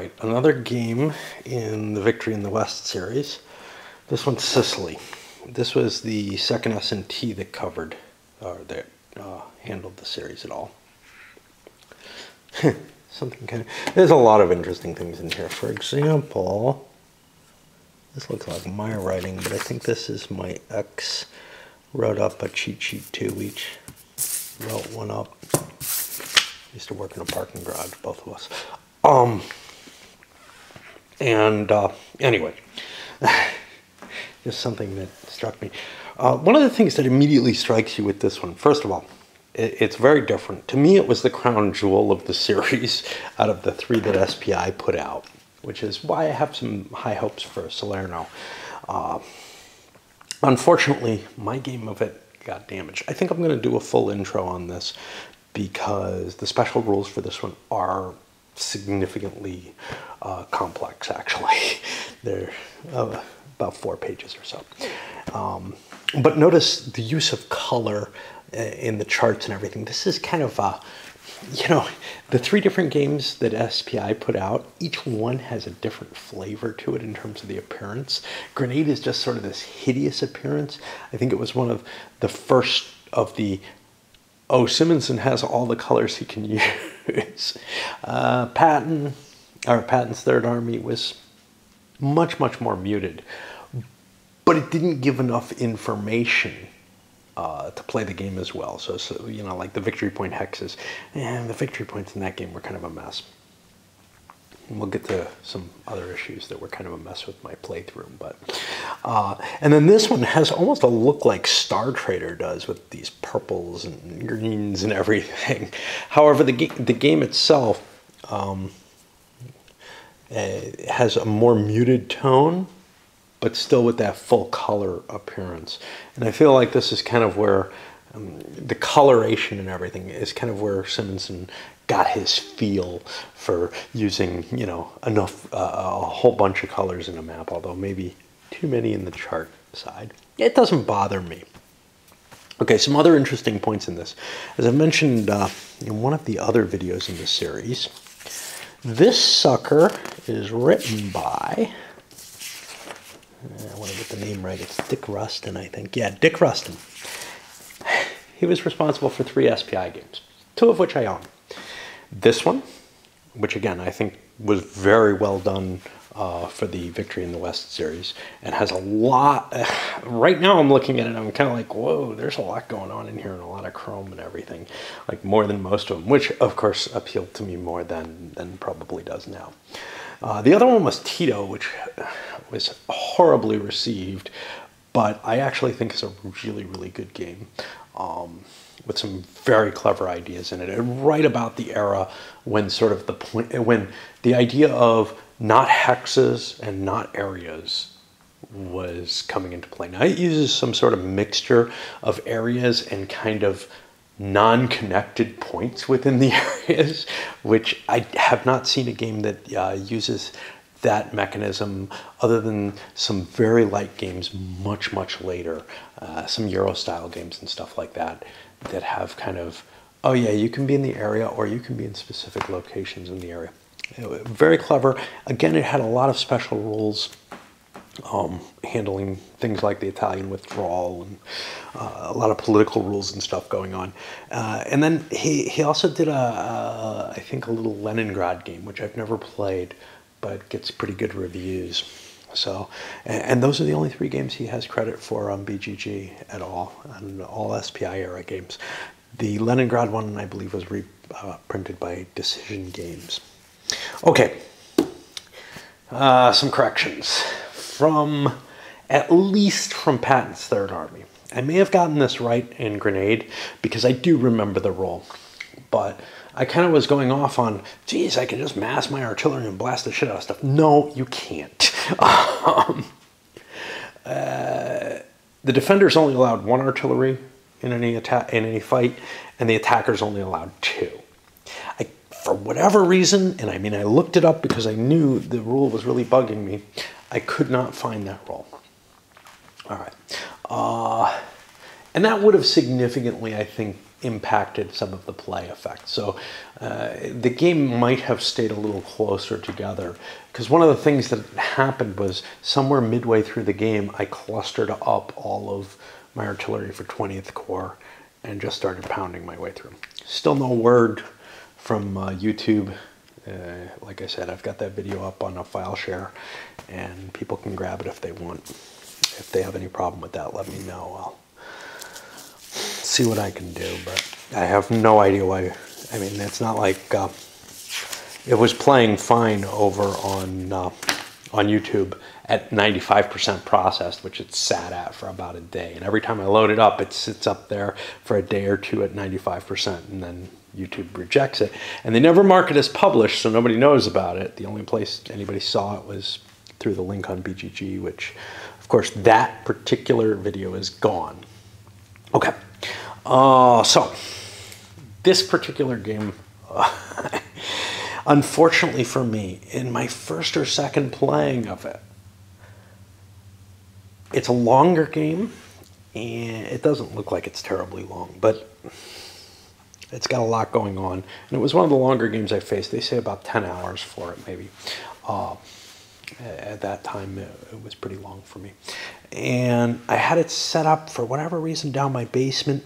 right, another game in the Victory in the West series. This one's Sicily. This was the second S&T that covered, or that handled the series at all. Something kind of, there's a lot of interesting things in here. For example, this looks like my writing, but I think this is my ex wrote up a cheat sheet too. Each wrote one up. Used to work in a parking garage, both of us. Anyway, just something that struck me. One of the things that immediately strikes you with this one, first of all, it's very different. To me, it was the crown jewel of the series out of the three that SPI put out, which is why I have some high hopes for Salerno. Unfortunately, my game of it got damaged. I think I'm going to do a full intro on this because the special rules for this one are significantly complex, actually. They're about 4 pages or so. But notice the use of color in the charts and everything. This is kind of, you know, the 3 different games that SPI put out, each one has a different flavor to it in terms of the appearance. Grenade is just sort of this hideous appearance. I think it was one of the first of the, oh, Simonson has all the colors he can use. Patton's Third Army was much, much more muted, but it didn't give enough information to play the game as well. So, you know, like the victory point hexes, and the victory points in that game were kind of a mess. And we'll get to some other issues that were kind of a mess with my playthrough. But and then this one has almost a look like Star Trader does with these purples and greens and everything. However, the game itself has a more muted tone, but still with that full color appearance. And I feel like this is kind of where the coloration and everything is kind of where Simonson got his feel for using, you know, enough, a whole bunch of colors in a map, although maybe too many in the chart side. It doesn't bother me. Okay, some other interesting points in this. As I mentioned in one of the other videos in the series, this sucker is written by, I want to get the name right, it's Dick Rustin, I think. Yeah, Dick Rustin. He was responsible for 3 SPI games, 2 of which I own. This one, which again I think was very well done for the Victory in the West series, and has a lot, right now I'm looking at it, I'm kind of like, whoa, there's a lot going on in here, and a lot of chrome and everything, like more than most of them, which of course appealed to me more than probably does now. The other one was Tito, which was horribly received, but I actually think is a really, really good game. With some very clever ideas in it, and right about the era when sort of the point, when the idea of not hexes and not areas was coming into play. Now it uses some sort of mixture of areas and kind of non-connected points within the areas, which I have not seen a game that uses that mechanism other than some very light games much, much later, some Euro-style games and stuff like that, that have kind of, oh yeah, you can be in the area or you can be in specific locations in the area. Very clever. Again, it had a lot of special rules handling things like the Italian withdrawal and a lot of political rules and stuff going on. And then he also did I think a little Leningrad game, which I've never played, but gets pretty good reviews. So, and those are the only 3 games he has credit for on BGG at all, and all SPI era games. The Leningrad one, I believe, was reprinted by Decision Games. Okay, some corrections from, at least from Patton's Third Army. I may have gotten this right in Grenade because I do remember the role, but I kind of was going off on, geez, I can just mass my artillery and blast the shit out of stuff. No, you can't. The defender's only allowed 1 artillery in any fight, and the attacker's only allowed 2. For whatever reason, and I mean I looked it up because I knew the rule was really bugging me, I could not find that rule. All right. And that would have significantly, I think, impacted some of the play effect. So the game might have stayed a little closer together, because one of the things that happened was somewhere midway through the game, I clustered up all of my artillery for 20th Corps and just started pounding my way through. Still no word from YouTube. Like I said, I've got that video up on a file share, and people can grab it if they want. If they have any problem with that, let me know. I'll see what I can do, but I have no idea why. I mean, it's not like it was playing fine over on YouTube at 95% processed, which it sat at for about a day. And every time I load it up, it sits up there for a day or two at 95%, and then YouTube rejects it. And they never mark it as published, so nobody knows about it. The only place anybody saw it was through the link on BGG, which, of course, that particular video is gone. Okay. So this particular game, unfortunately for me, in my first or second playing of it, it's a longer game, and it doesn't look like it's terribly long, but it's got a lot going on. And it was one of the longer games I faced. They say about 10 hours for it, maybe. At that time, it was pretty long for me. And I had it set up, for whatever reason, down my basement,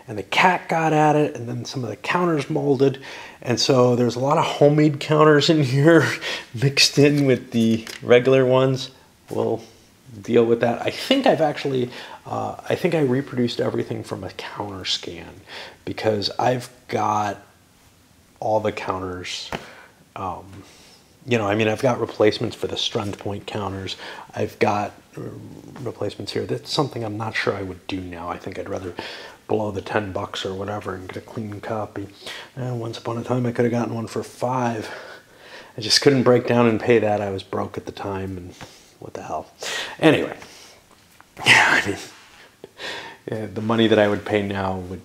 and the cat got at it, and then some of the counters molded. And so there's a lot of homemade counters in here mixed in with the regular ones. We'll deal with that. I think I've actually, I think I reproduced everything from a counter scan, because I've got all the counters, you know, I mean, I've got replacements for the strength point counters. I've got replacements here. That's something I'm not sure I would do now. I think I'd rather blow the $10 or whatever and get a clean copy. And once upon a time, I could have gotten one for $5. I just couldn't break down and pay that. I was broke at the time, and what the hell. Anyway, yeah, I mean, yeah, the money that I would pay now would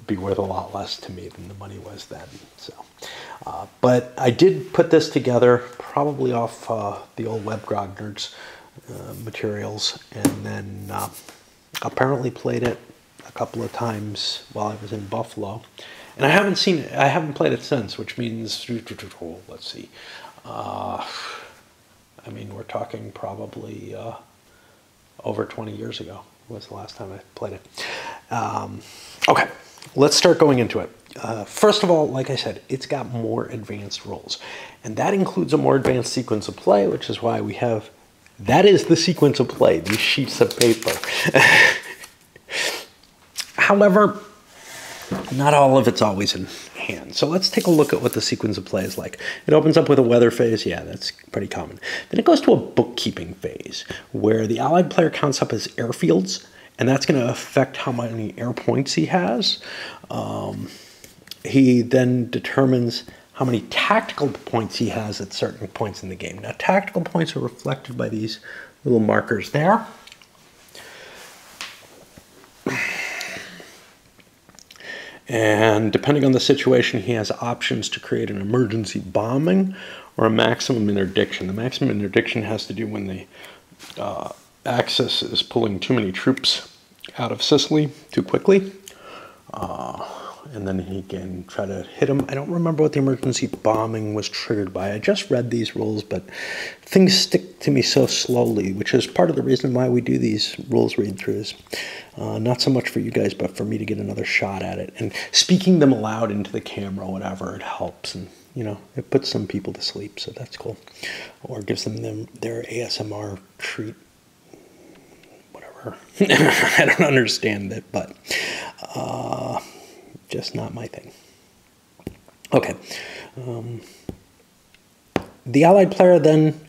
be worth a lot less to me than the money was then. So, but I did put this together, probably off the old Web Grognard's materials, and then apparently played it a couple of times while I was in Buffalo, and I haven't played it since, which means, let's see, I mean, we're talking probably over 20 years ago was the last time I played it. Okay, let's start going into it. First of all, like I said, it's got more advanced rules, and that includes a more advanced sequence of play, which is why we have, that is the sequence of play, these sheets of paper. However, not all of it's always in hand. So let's take a look at what the sequence of play is like. It opens up with a weather phase. Yeah, that's pretty common. Then it goes to a bookkeeping phase, where the allied player counts up his airfields, and that's going to affect how many air points he has. He then determines how many tactical points he has at certain points in the game. Now, tactical points are reflected by these little markers there. And depending on the situation, he has options to create an emergency bombing or a maximum interdiction. The maximum interdiction has to do when the Axis is pulling too many troops out of Sicily too quickly. And then he can try to hit them. I don't remember what the emergency bombing was triggered by. I just read these rules, but things stick to me so slowly, which is part of the reason why we do these rules read-throughs. Not so much for you guys, but for me to get another shot at it. And speaking them aloud into the camera, whatever, it helps. And, you know, it puts some people to sleep, so that's cool. Or gives them their ASMR treat. Whatever. I don't understand it, but just not my thing. Okay. The allied player then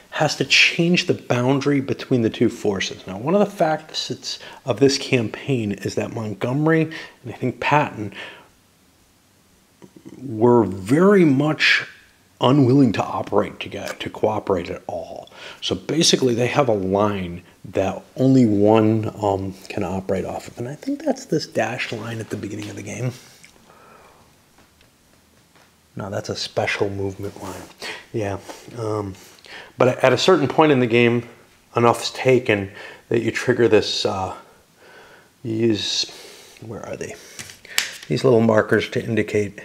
has to change the boundary between the two forces. Now, one of the facets of this campaign is that Montgomery and I think Patton were very much unwilling to operate together, to cooperate at all. So basically, they have a line that only one can operate off of, and I think that's this dashed line at the beginning of the game. No, that's a special movement line. Yeah. But at a certain point in the game, enough's taken that you trigger this, you use where are they? These little markers to indicate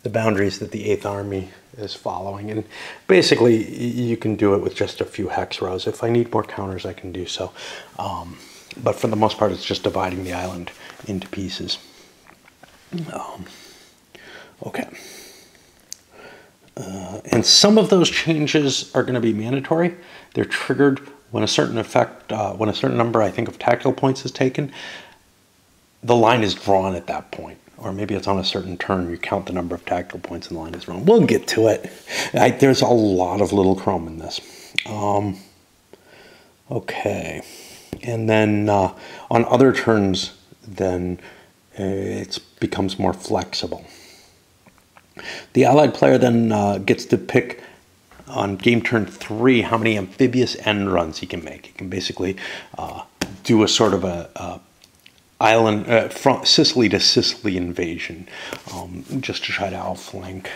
the boundaries that the 8th Army is following. And basically, you can do it with just a few hex rows. If I need more counters, I can do so. But for the most part, it's just dividing the island into pieces. Okay. And some of those changes are going to be mandatory. They're triggered when a certain when a certain number, I think, of tactical points is taken. The line is drawn at that point. Or maybe it's on a certain turn. You count the number of tactical points and the line is drawn. We'll get to it. There's a lot of little chrome in this. Okay. And then on other turns, then it becomes more flexible. The allied player then gets to pick on game turn 3 how many amphibious end runs he can make. He can basically do a sort of a island from Sicily to Sicily invasion, just to try to outflank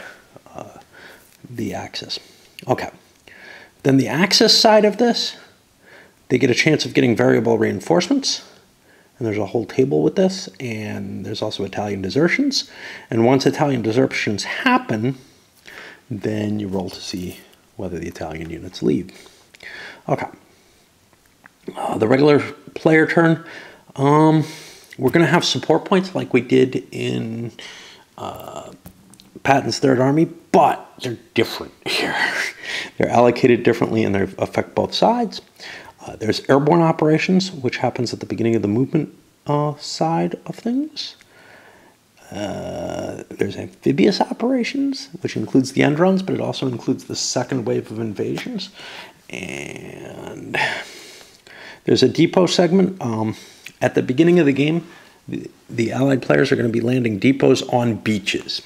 the Axis. Okay. Then the Axis side of this, they get a chance of getting variable reinforcements. And there's a whole table with this, and there's also Italian desertions. And once Italian desertions happen, then you roll to see whether the Italian units leave. Okay. The regular player turn, we're going to have support points like we did in Patton's Third Army, but they're different here. They're allocated differently and they affect both sides. There's airborne operations, which happens at the beginning of the movement side of things. There's amphibious operations, which includes the end runs, but it also includes the second wave of invasions. And there's a depot segment. At the beginning of the game, the Allied players are going to be landing depots on beaches.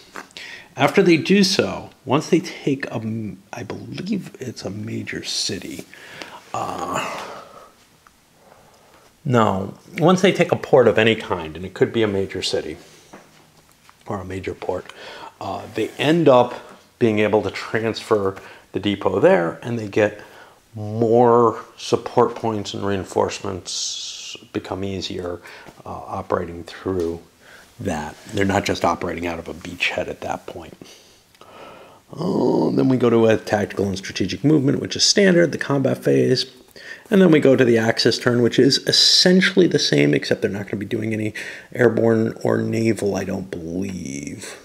After they do so, once they take, I believe it's a major city. No, once they take a port of any kind, and it could be a major city or a major port, they end up being able to transfer the depot there, and they get more support points and reinforcements become easier operating through that. They're not just operating out of a beachhead at that point. Then we go to a tactical and strategic movement, which is standard, the combat phase. And then we go to the Axis turn, which is essentially the same, except they're not going to be doing any airborne or naval, I don't believe.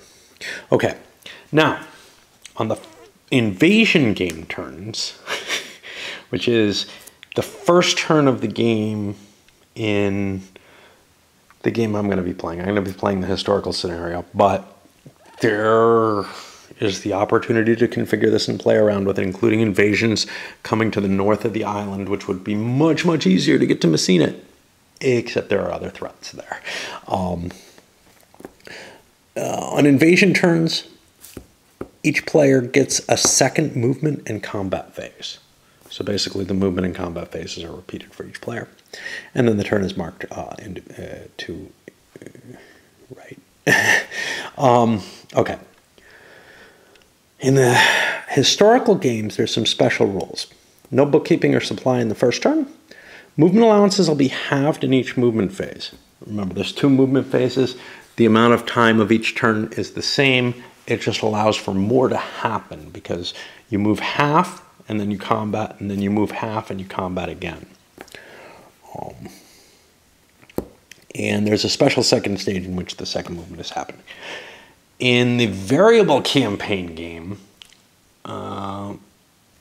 Okay, now, on the invasion game turns, which is the first turn of the game in the game I'm going to be playing. I'm going to be playing the historical scenario, but there is the opportunity to configure this and play around with it, including invasions coming to the north of the island, which would be much, much easier to get to Messina, except there are other threats there. On invasion turns, each player gets a second movement and combat phase. So basically the movement and combat phases are repeated for each player. And then the turn is marked to right. Okay. In the historical games, there's some special rules. No bookkeeping or supply in the first turn. Movement allowances will be halved in each movement phase. Remember, there's 2 movement phases. The amount of time of each turn is the same. It just allows for more to happen because you move half and then you combat, and then you move half and you combat again. And there's a special second stage in which the second movement is happening. In the variable campaign game,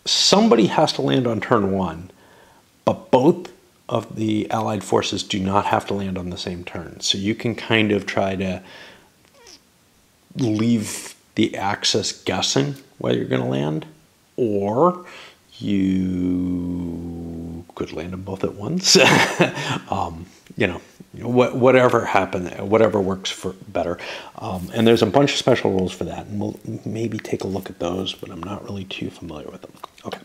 somebody has to land on turn 1, but both of the Allied forces do not have to land on the same turn. So you can kind of try to leave the Axis guessing whether you're going to land, or you could land them both at once. You know, whatever happened, whatever works for better. And there's a bunch of special rules for that, and we'll maybe take a look at those, but I'm not really too familiar with them. Okay,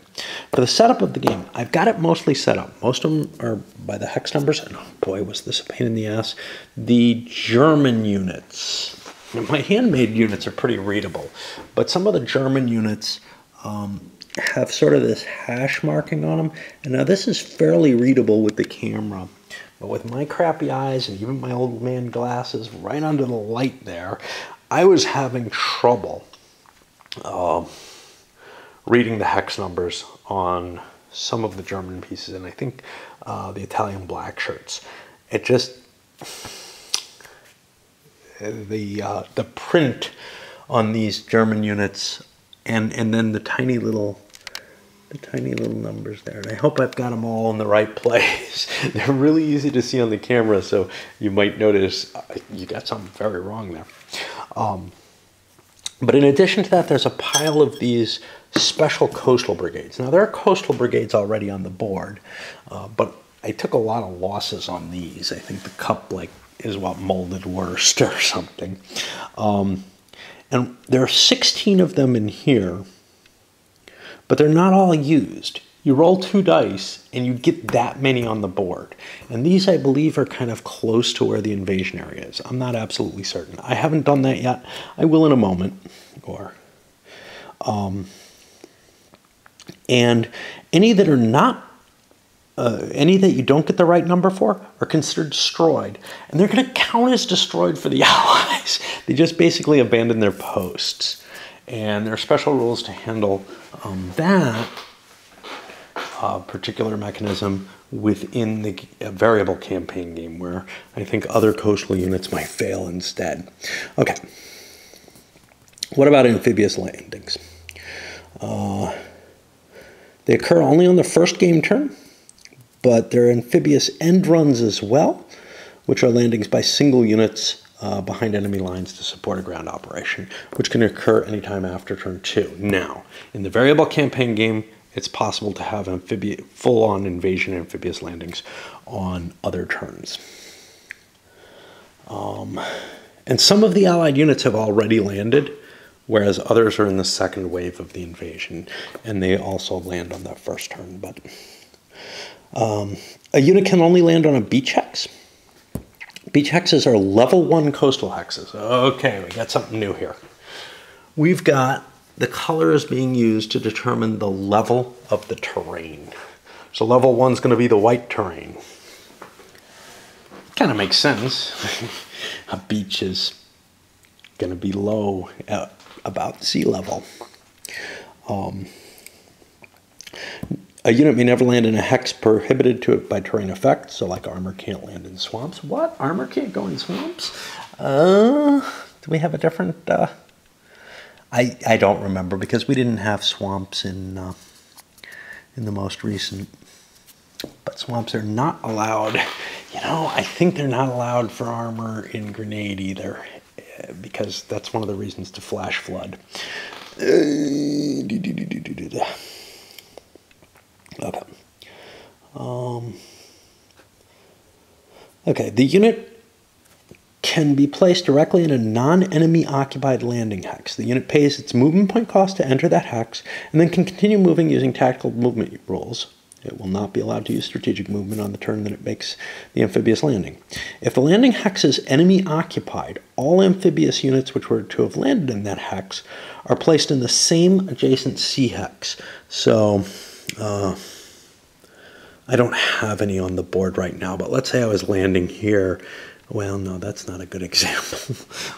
for the setup of the game, I've got it mostly set up. Most of them are by the hex numbers, and oh boy, was this a pain in the ass. The German units, my handmade units are pretty readable, but some of the German units have sort of this hash marking on them. And now this is fairly readable with the camera, But with my crappy eyes and even my old man glasses right under the light there, I was having trouble reading the hex numbers on some of the German pieces, and I think the Italian black shirts. It just, the print on these German units, and then the tiny little numbers there. And I hope I've got them all in the right place. They're really easy to see on the camera, so you might notice you got something very wrong there. But in addition to that, there's a pile of these special coastal brigades. Now, there are coastal brigades already on the board, but I took a lot of losses on these. I think the cup is what molded worst or something. And there are 16 of them in here, but they're not all used. You roll 2 dice and you get that many on the board. And these, I believe, are kind of close to where the invasion area is. I'm not absolutely certain. I haven't done that yet. I will in a moment. And any that are not, any that you don't get the right number for are considered destroyed. And they're going to count as destroyed for the Allies. They just basically abandon their posts. And there are special rules to handle that particular mechanism within the variable campaign game, where I think other coastal units might fail instead. Okay. What about amphibious landings? They occur only on the first game turn, but there are amphibious end runs as well, which are landings by single units behind enemy lines to support a ground operation, which can occur anytime after turn 2. Now, in the variable campaign game, it's possible to have full-on invasion amphibious landings on other turns. And some of the Allied units have already landed, whereas others are in the second wave of the invasion, and they also land on that first turn. But a unit can only land on a beach hex. Beach hexes are level 1 coastal hexes. Okay, we got something new here. We've got the colors being used to determine the level of the terrain. So level 1 is going to be the white terrain. Kind of makes sense. A beach is going to be low at about sea level. A unit may never land in a hex prohibited to it by terrain effect, so like armor can't land in swamps. What? Armor can't go in swamps? Do we have a different... I don't remember, because we didn't have swamps in the most recent. But swamps are not allowed. You know, I think they're not allowed for armor in Grenade either, because that's one of the reasons to flash flood. Okay. Okay, the unit can be placed directly in a non-enemy occupied landing hex. The unit pays its movement point cost to enter that hex, and then can continue moving using tactical movement rules. It will not be allowed to use strategic movement on the turn that it makes the amphibious landing. If the landing hex is enemy occupied, all amphibious units which were to have landed in that hex are placed in the same adjacent sea hex. So, I don't have any on the board right now, but let's say I was landing here. Well, no, that's not a good example.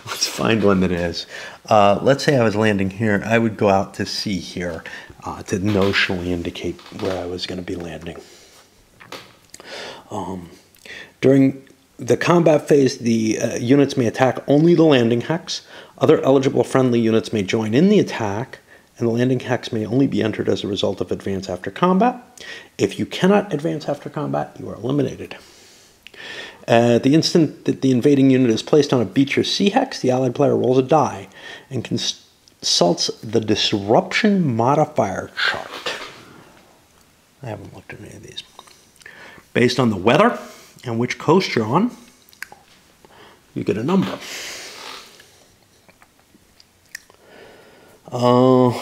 Let's find one that is. Let's say I was landing here. I would go out to sea here to notionally indicate where I was going to be landing. During the combat phase, the units may attack only the landing hex. Other eligible friendly units may join in the attack, and the landing hex may only be entered as a result of advance after combat. If you cannot advance after combat, you are eliminated. At the instant that the invading unit is placed on a beach or sea hex, the allied player rolls a die and consults the disruption modifier chart. I haven't looked at any of these. Based on the weather and which coast you're on, you get a number. Boop,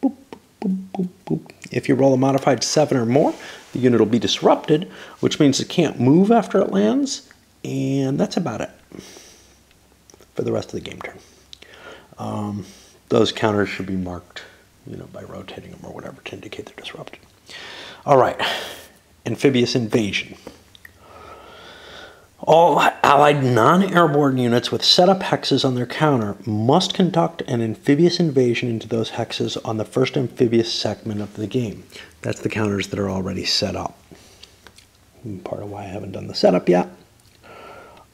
boop, boop, boop. If you roll a modified 7 or more, the unit will be disrupted, which means it can't move after it lands, and that's about it for the rest of the game turn. Those counters should be marked, by rotating them or whatever to indicate they're disrupted. All right, amphibious invasion. All Allied non-airborne units with set-up hexes on their counter must conduct an amphibious invasion into those hexes on the first amphibious segment of the game. That's the counters that are already set up. Part of why I haven't done the setup yet.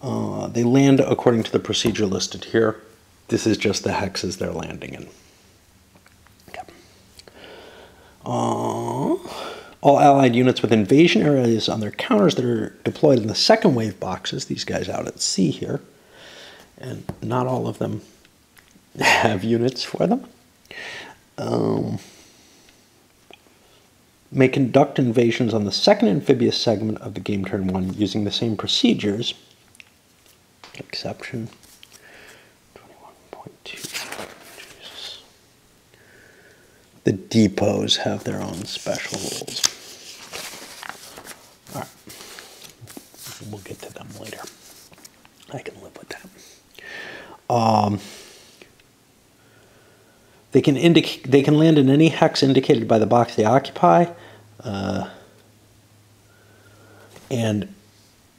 They land according to the procedure listed here. This is just the hexes they're landing in. Okay. All Allied units with invasion areas on their counters that are deployed in the second wave boxes, these guys out at sea here, and not all of them have units for them, may conduct invasions on the second amphibious segment of the game turn 1 using the same procedures. Exception 21.2. Jesus. The depots have their own special rules. All right. We'll get to them later. I can live with that. They can land in any hex indicated by the box they occupy. And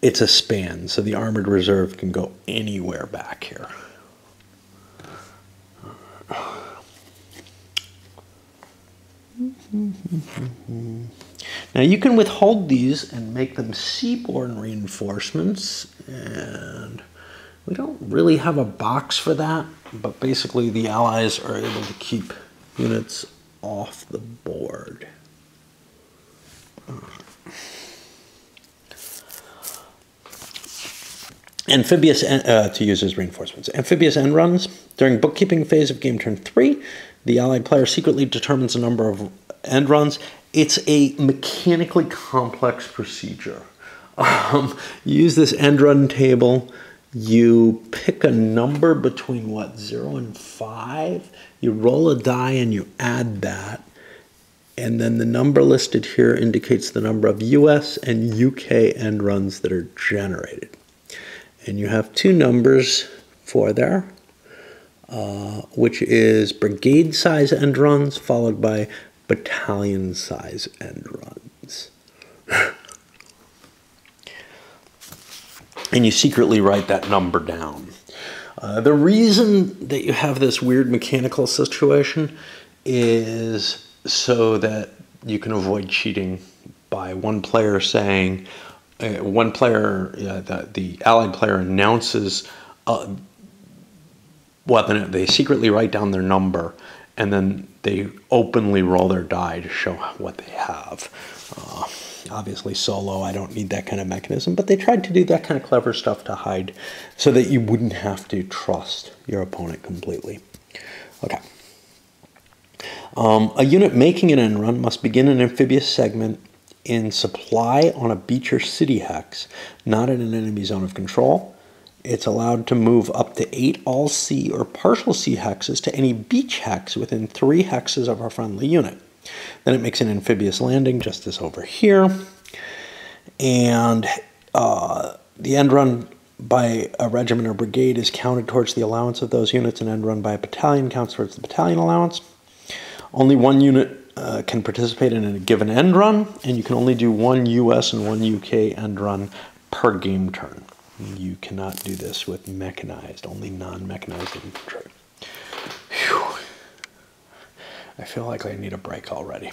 it's a span, so the armored reserve can go anywhere back here. Now you can withhold these and make them seaborne reinforcements, and we don't really have a box for that, but basically the Allies are able to keep units off the board. Amphibious, to use as reinforcements. Amphibious end runs. During bookkeeping phase of game turn 3, the Allied player secretly determines the number of end runs. It's a mechanically complex procedure. You use this end run table. You pick a number between, 0 and 5. You roll a die and you add that. And then the number listed here indicates the number of US and UK end runs that are generated. And you have two numbers for there, which is brigade size end runs followed by battalion size end runs. And you secretly write that number down. The reason that you have this weird mechanical situation is so that you can avoid cheating by one player saying, the Allied player announces, they secretly write down their number, and then they openly roll their die to show what they have. Obviously solo, I don't need that kind of mechanism, but they tried to do that kind of clever stuff to hide so that you wouldn't have to trust your opponent completely. Okay. A unit making an end run must begin an amphibious segment in supply on a beach or city hex, not in an enemy zone of control. It's allowed to move up to 8 all sea or partial sea hexes to any beach hex within 3 hexes of our friendly unit. Then it makes an amphibious landing just as over here. And the end run by a regiment or brigade is counted towards the allowance of those units, and end run by a battalion counts towards the battalion allowance. Only one unit can participate in a given end run, and you can only do 1 US and 1 UK end run per game turn. You cannot do this with mechanized, only non-mechanized infantry. Whew. I feel like I need a break already.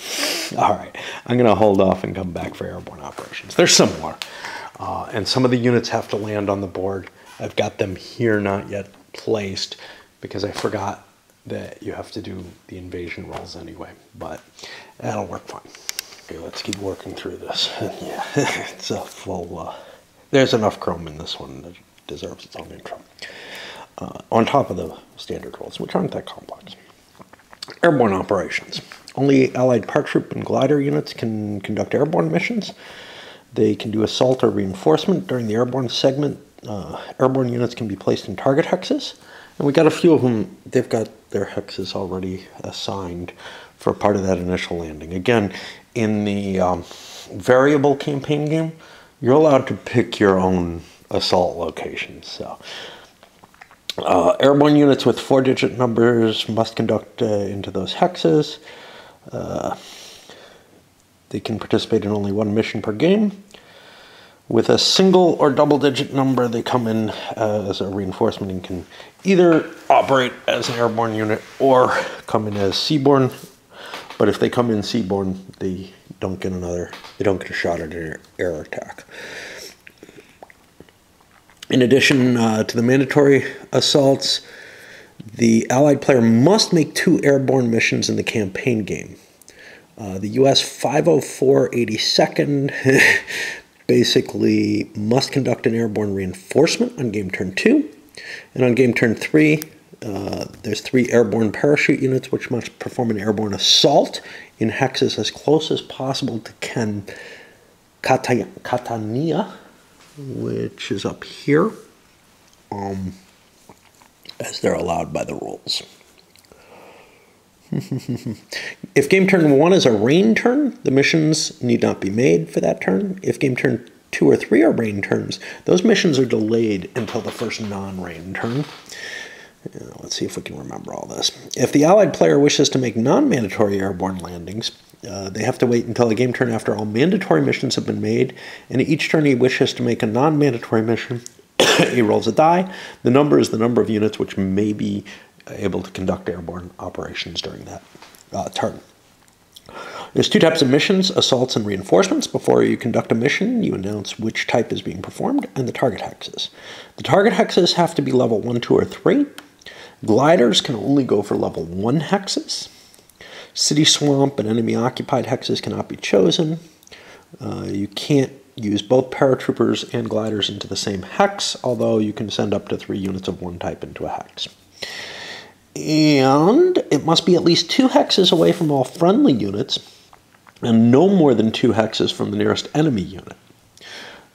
All right, I'm going to hold off and come back for airborne operations. They're similar, and some of the units have to land on the board. I've got them here, not yet placed, because I forgot that you have to do the invasion rolls anyway, but that'll work fine. Okay, let's keep working through this. Yeah, it's a full, there's enough chrome in this one that deserves its own intro. On top of the standard rolls, which aren't that complex. Airborne operations. Only Allied paratroop and glider units can conduct airborne missions. They can do assault or reinforcement during the airborne segment. Airborne units can be placed in target hexes. And we got a few of them, they've got their hexes already assigned for part of that initial landing. Again, in the variable campaign game, you're allowed to pick your own assault locations. So, airborne units with 4-digit numbers must conduct into those hexes. They can participate in only one mission per game. With a single or double-digit number, they come in as a reinforcement and can either operate as an airborne unit or come in as seaborne. But if they come in seaborne, they don't get a shot at an air attack. In addition to the mandatory assaults, the Allied player must make 2 airborne missions in the campaign game. The US 50482nd basically must conduct an airborne reinforcement on game turn 2. And on game turn 3, there's 3 airborne parachute units which must perform an airborne assault in hexes as close as possible to Catania, which is up here, as they're allowed by the rules. If game turn 1 is a rain turn, the missions need not be made for that turn. If game turn 2 or 3 are rain turns, those missions are delayed until the first non-rain turn. Let's see if we can remember all this. If the Allied player wishes to make non-mandatory airborne landings, they have to wait until a game turn after all mandatory missions have been made, and each turn he wishes to make a non-mandatory mission, he rolls a die. The number is the number of units which may be able to conduct airborne operations during that turn. There's 2 types of missions, assaults and reinforcements. Before you conduct a mission, you announce which type is being performed and the target hexes. The target hexes have to be level 1, 2, or 3. Gliders can only go for level 1 hexes. City, swamp, and enemy-occupied hexes cannot be chosen. You can't use both paratroopers and gliders into the same hex, although you can send up to 3 units of one type into a hex. And it must be at least 2 hexes away from all friendly units, and no more than 2 hexes from the nearest enemy unit.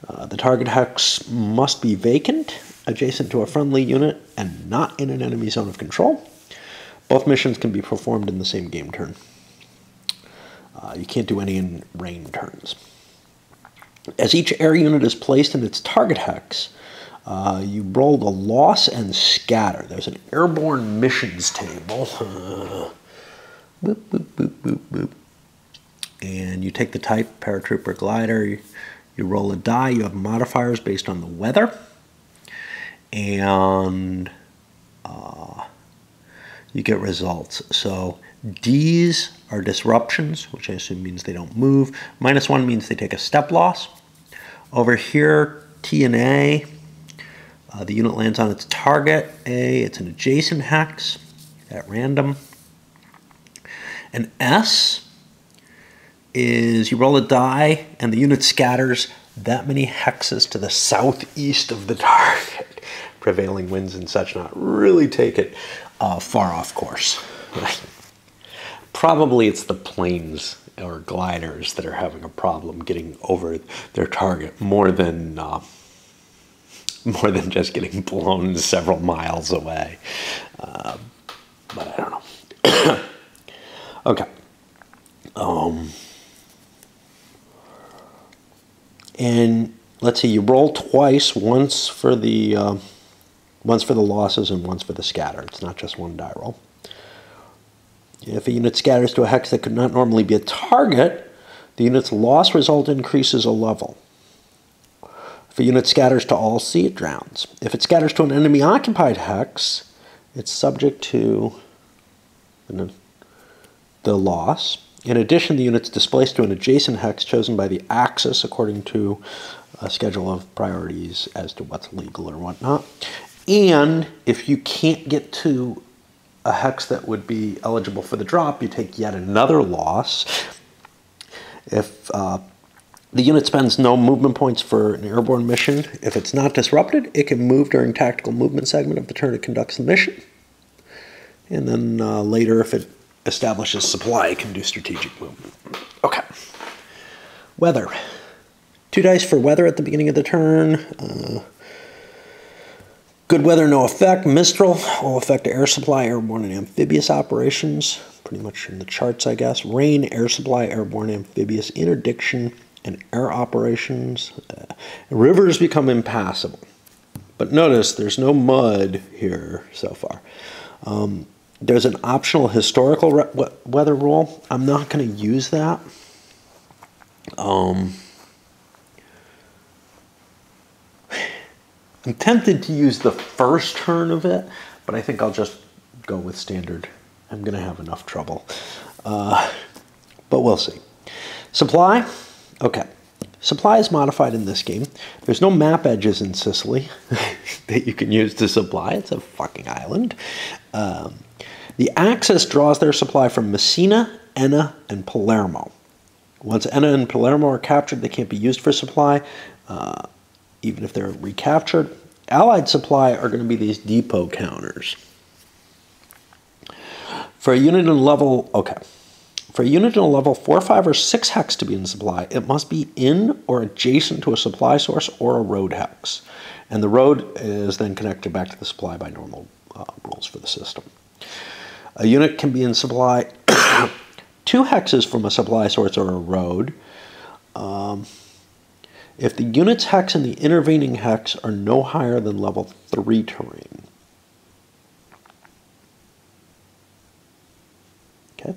The target hex must be vacant, adjacent to a friendly unit, and not in an enemy zone of control. Both missions can be performed in the same game turn. You can't do any in rain turns. As each air unit is placed in its target hex, you roll the loss and scatter. There's an airborne missions table. Boop, boop, boop, boop, boop. And you take the type, paratrooper, glider. You roll a die. You have modifiers based on the weather. And you get results. So D's are disruptions, which I assume means they don't move. -1 means they take a step loss. Over here, T and A, the unit lands on its target. A, it's an adjacent hex at random. And S is you roll a die and the unit scatters that many hexes to the southeast of the target. Prevailing winds and such not really take it far off course. Probably it's the planes or gliders that are having a problem getting over their target more than just getting blown several miles away. But I don't know. Okay. And let's see, you roll twice, once for the losses and once for the scatter. It's not just one die roll. If a unit scatters to a hex that could not normally be a target, the unit's loss result increases a level. If a unit scatters to all sea, it drowns. If it scatters to an enemy-occupied hex, it's subject to the loss. In addition, the unit's displaced to an adjacent hex chosen by the Axis according to a schedule of priorities as to what's legal or whatnot. And if you can't get to a hex that would be eligible for the drop, you take yet another loss. If the unit spends no movement points for an airborne mission, if it's not disrupted, it can move during tactical movement segment of the turn it conducts the mission. And then later, if it establishes supply, it can do strategic movement. Okay. Weather. 2 dice for weather at the beginning of the turn. Good weather, no effect. Mistral will affect air supply, airborne, and amphibious operations. Pretty much in the charts, I guess. Rain, air supply, airborne, amphibious, interdiction, and air operations. Rivers become impassable. But notice there's no mud here so far. There's an optional historical weather rule. I'm not going to use that. I'm tempted to use the first turn of it, but I think I'll just go with standard. I'm going to have enough trouble. But we'll see. Supply. Okay. Supply is modified in this game. There's no map edges in Sicily that you can use to supply. It's a fucking island. The Axis draws their supply from Messina, Enna, and Palermo. Once Enna and Palermo are captured, they can't be used for supply, even if they're recaptured. Allied supply are going to be these depot counters. For a unit in level, okay. For a unit in a level 4, 5, or 6 hex to be in supply, it must be in or adjacent to a supply source or a road hex. And the road is then connected back to the supply by normal rules for the system. A unit can be in supply 2 hexes from a supply source or a road. If the unit's hex and the intervening hex are no higher than level 3 terrain. Okay.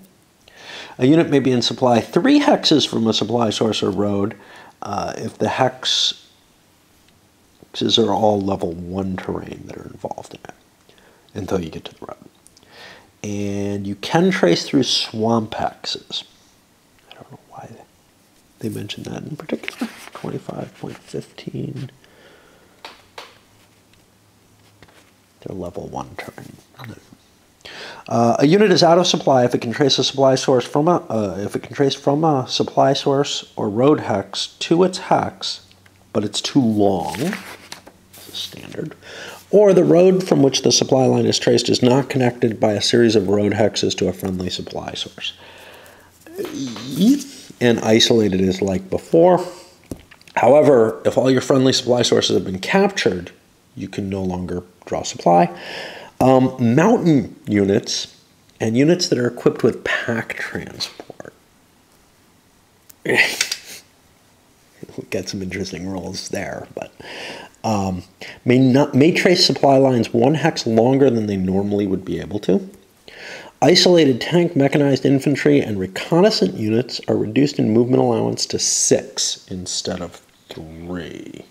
A unit may be in supply 3 hexes from a supply source or road if the hexes are all level 1 terrain that are involved in it until you get to the road. And you can trace through swamp hexes. I don't know why they mentioned that in particular. 25.15. They're level 1 terrain. A unit is out of supply if it can trace a supply source from a supply source or road hex to its hex, but it's too long. This is standard. Or the road from which the supply line is traced is not connected by a series of road hexes to a friendly supply source. And isolated is like before. However, if all your friendly supply sources have been captured, you can no longer draw supply. Mountain units and units that are equipped with pack transport. We'll get some interesting rules there, but may trace supply lines 1 hex longer than they normally would be able to. Isolated tank, mechanized infantry, and reconnaissance units are reduced in movement allowance to 6 instead of 3.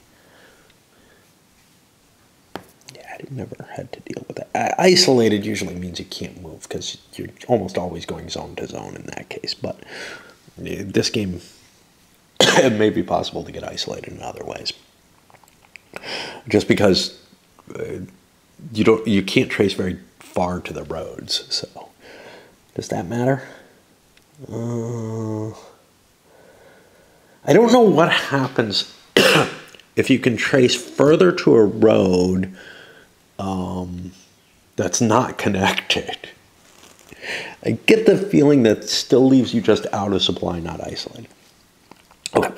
Yeah, I never had to deal with that. Isolated usually means you can't move because you're almost always going zone to zone in that case. But this game, it may be possible to get isolated in other ways. Just because you can't trace very far to the roads, so does that matter? I don't know what happens if you can trace further to a road that's not connected. I get the feeling that still leaves you just out of supply, not isolated. Okay,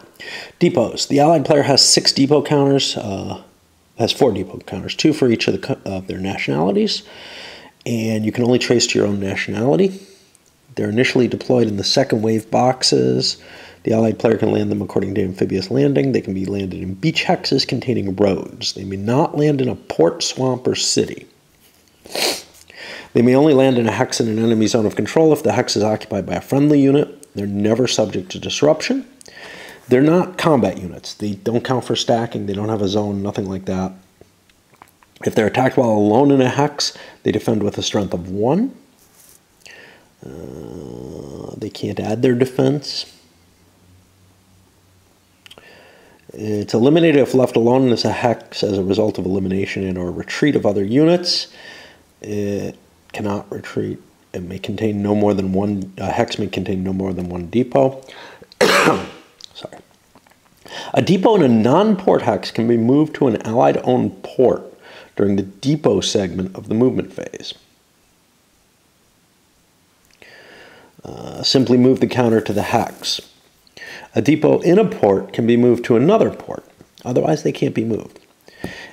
depots. The allied player has 6 depot counters, has 4 depot counters, 2 for each of their nationalities, and you can only trace to your own nationality. They're initially deployed in the second wave boxes. The allied player can land them according to amphibious landing. They can be landed in beach hexes containing roads. They may not land in a port, swamp, or city. They may only land in a hex in an enemy zone of control if the hex is occupied by a friendly unit. They're never subject to disruption. They're not combat units. They don't count for stacking. They don't have a zone, nothing like that. If they're attacked while alone in a hex, they defend with a strength of 1. They can't add their defense. It's eliminated if left alone as a hex as a result of elimination and or retreat of other units. It cannot retreat. It may contain no more than one. A hex may contain no more than 1 depot. Sorry. A depot in a non-port hex can be moved to an allied-owned port during the depot segment of the movement phase. Simply move the counter to the hex. A depot in a port can be moved to another port. Otherwise, they can't be moved.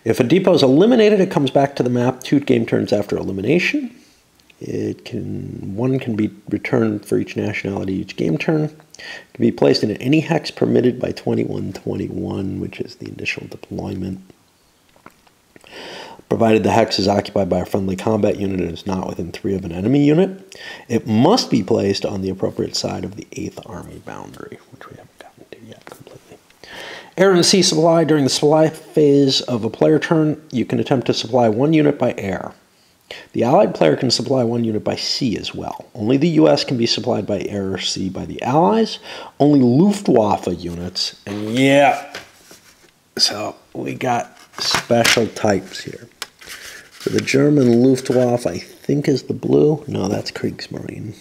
If a depot is eliminated, it comes back to the map 2 game turns after elimination. One can be returned for each nationality each game turn. It can be placed in any hex permitted by 2121, which is the initial deployment. Provided the hex is occupied by a friendly combat unit and is not within 3 of an enemy unit, it must be placed on the appropriate side of the 8th Army boundary, which we haven't gotten to Air and sea supply. During the supply phase of a player turn, you can attempt to supply 1 unit by air. The allied player can supply 1 unit by sea as well. Only the US can be supplied by air or sea by the Allies. Only Luftwaffe units. And yeah, so we got special types here. So the German Luftwaffe, I think, is the blue. No, that's Kriegsmarine.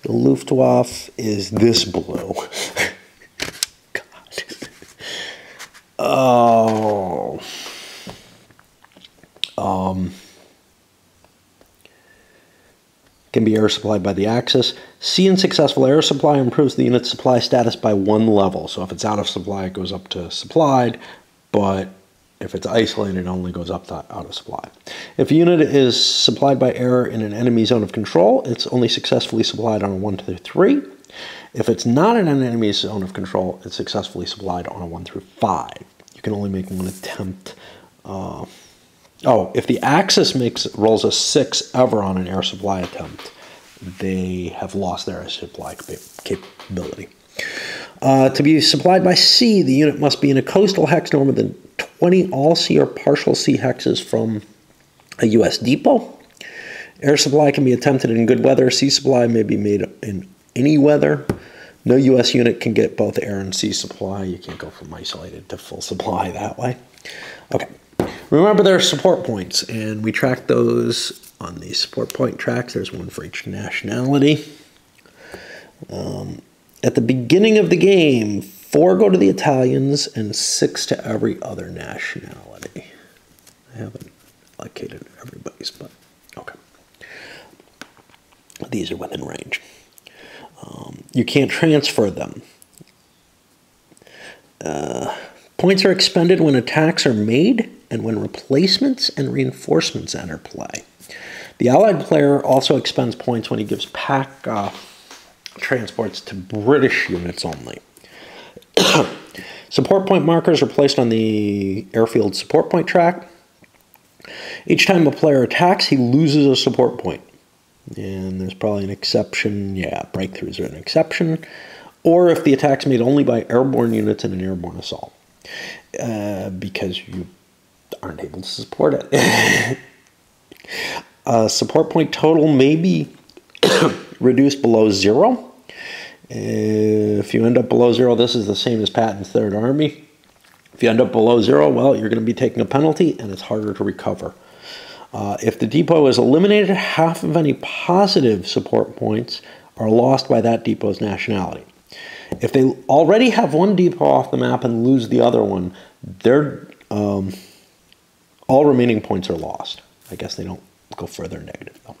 The Luftwaffe is this blue. God. Oh. Can be air supplied by the Axis. Sea and successful air supply improves the unit's supply status by 1 level. So if it's out of supply, it goes up to supplied, but if it's isolated, it only goes up to out of supply. If a unit is supplied by air in an enemy zone of control, it's only successfully supplied on a 1 through 3. If it's not in an enemy zone of control, it's successfully supplied on a 1 through 5. You can only make 1 attempt. If the Axis rolls a 6 ever on an air supply attempt, they have lost their air supply capability. To be supplied by sea, the unit must be in a coastal hex no more than 20 all-sea or partial sea hexes from a U.S. depot. Air supply can be attempted in good weather. Sea supply may be made in any weather. No U.S. unit can get both air and sea supply. You can't go from isolated to full supply that way. Okay. Remember there are support points, and we track those on the support point tracks. There's one for each nationality. At the beginning of the game, 4 go to the Italians and 6 to every other nationality. I haven't allocated everybody's, but okay. These are within range. You can't transfer them. Points are expended when attacks are made and when replacements and reinforcements enter play. The allied player also expends points when he gives pack transports to British units only. Support point markers are placed on the airfield support point track. Each time a player attacks, he loses a support point. And there's probably an exception. Yeah, breakthroughs are an exception. Or if the attack's made only by airborne units in an airborne assault. Because you aren't able to support it. Support point total may be reduced below 0. If you end up below 0, this is the same as Patton's Third Army. If you end up below 0, well, you're going to be taking a penalty, and it's harder to recover. If the depot is eliminated, half of any positive support points are lost by that depot's nationality. If they already have one depot off the map and lose the other one, their all remaining points are lost. I guess they don't go further negative, though.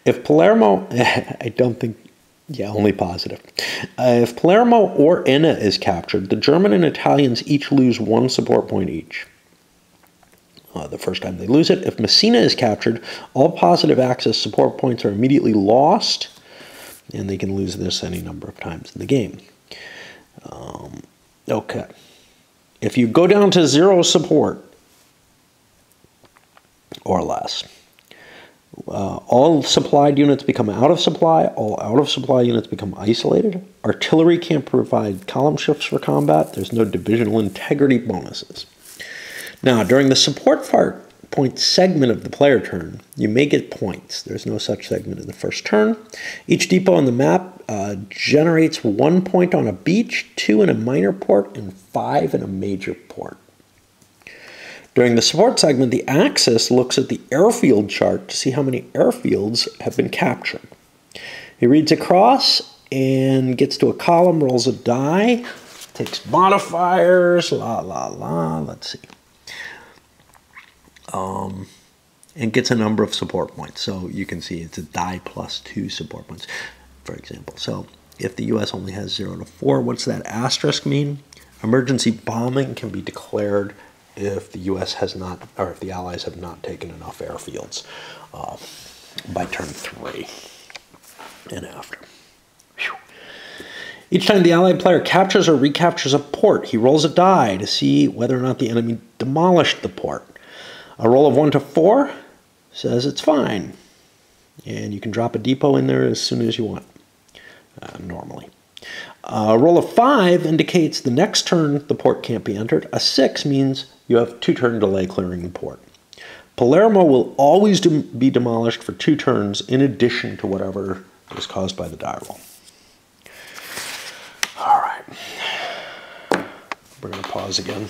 If Palermo, I don't think, yeah, only positive. If Palermo or Enna is captured, the German and Italians each lose 1 support point each. The first time they lose it. If Messina is captured, all positive Axis support points are immediately lost, and they can lose this any number of times in the game. Okay. If you go down to 0 support or less, all supplied units become out of supply. All out of supply units become isolated. Artillery can't provide column shifts for combat. There's no divisional integrity bonuses. Now, during the support point segment of the player turn, you may get points. There's no such segment in the first turn. Each depot on the map generates 1 point on a beach, 2 in a minor port, and 5 in a major port. During the support segment, the Axis looks at the airfield chart to see how many airfields have been captured. He reads across and gets to a column, rolls a die, takes modifiers, let's see. And gets a number of support points. So you can see it's a die plus 2 support points, for example. So if the U.S. only has 0 to 4, what's that asterisk mean? Emergency bombing can be declared if the U.S. has not, or if the Allies have not taken enough airfields by turn 3 and after. Whew. Each time the Allied player captures or recaptures a port, he rolls a die to see whether or not the enemy demolished the port. A roll of 1 to 4 says it's fine. And you can drop a depot in there as soon as you want, normally. A roll of 5 indicates the next turn the port can't be entered. A 6 means you have 2-turn delay clearing the port. Palermo will always be demolished for 2 turns in addition to whatever is caused by the die roll. All right. We're going to pause again.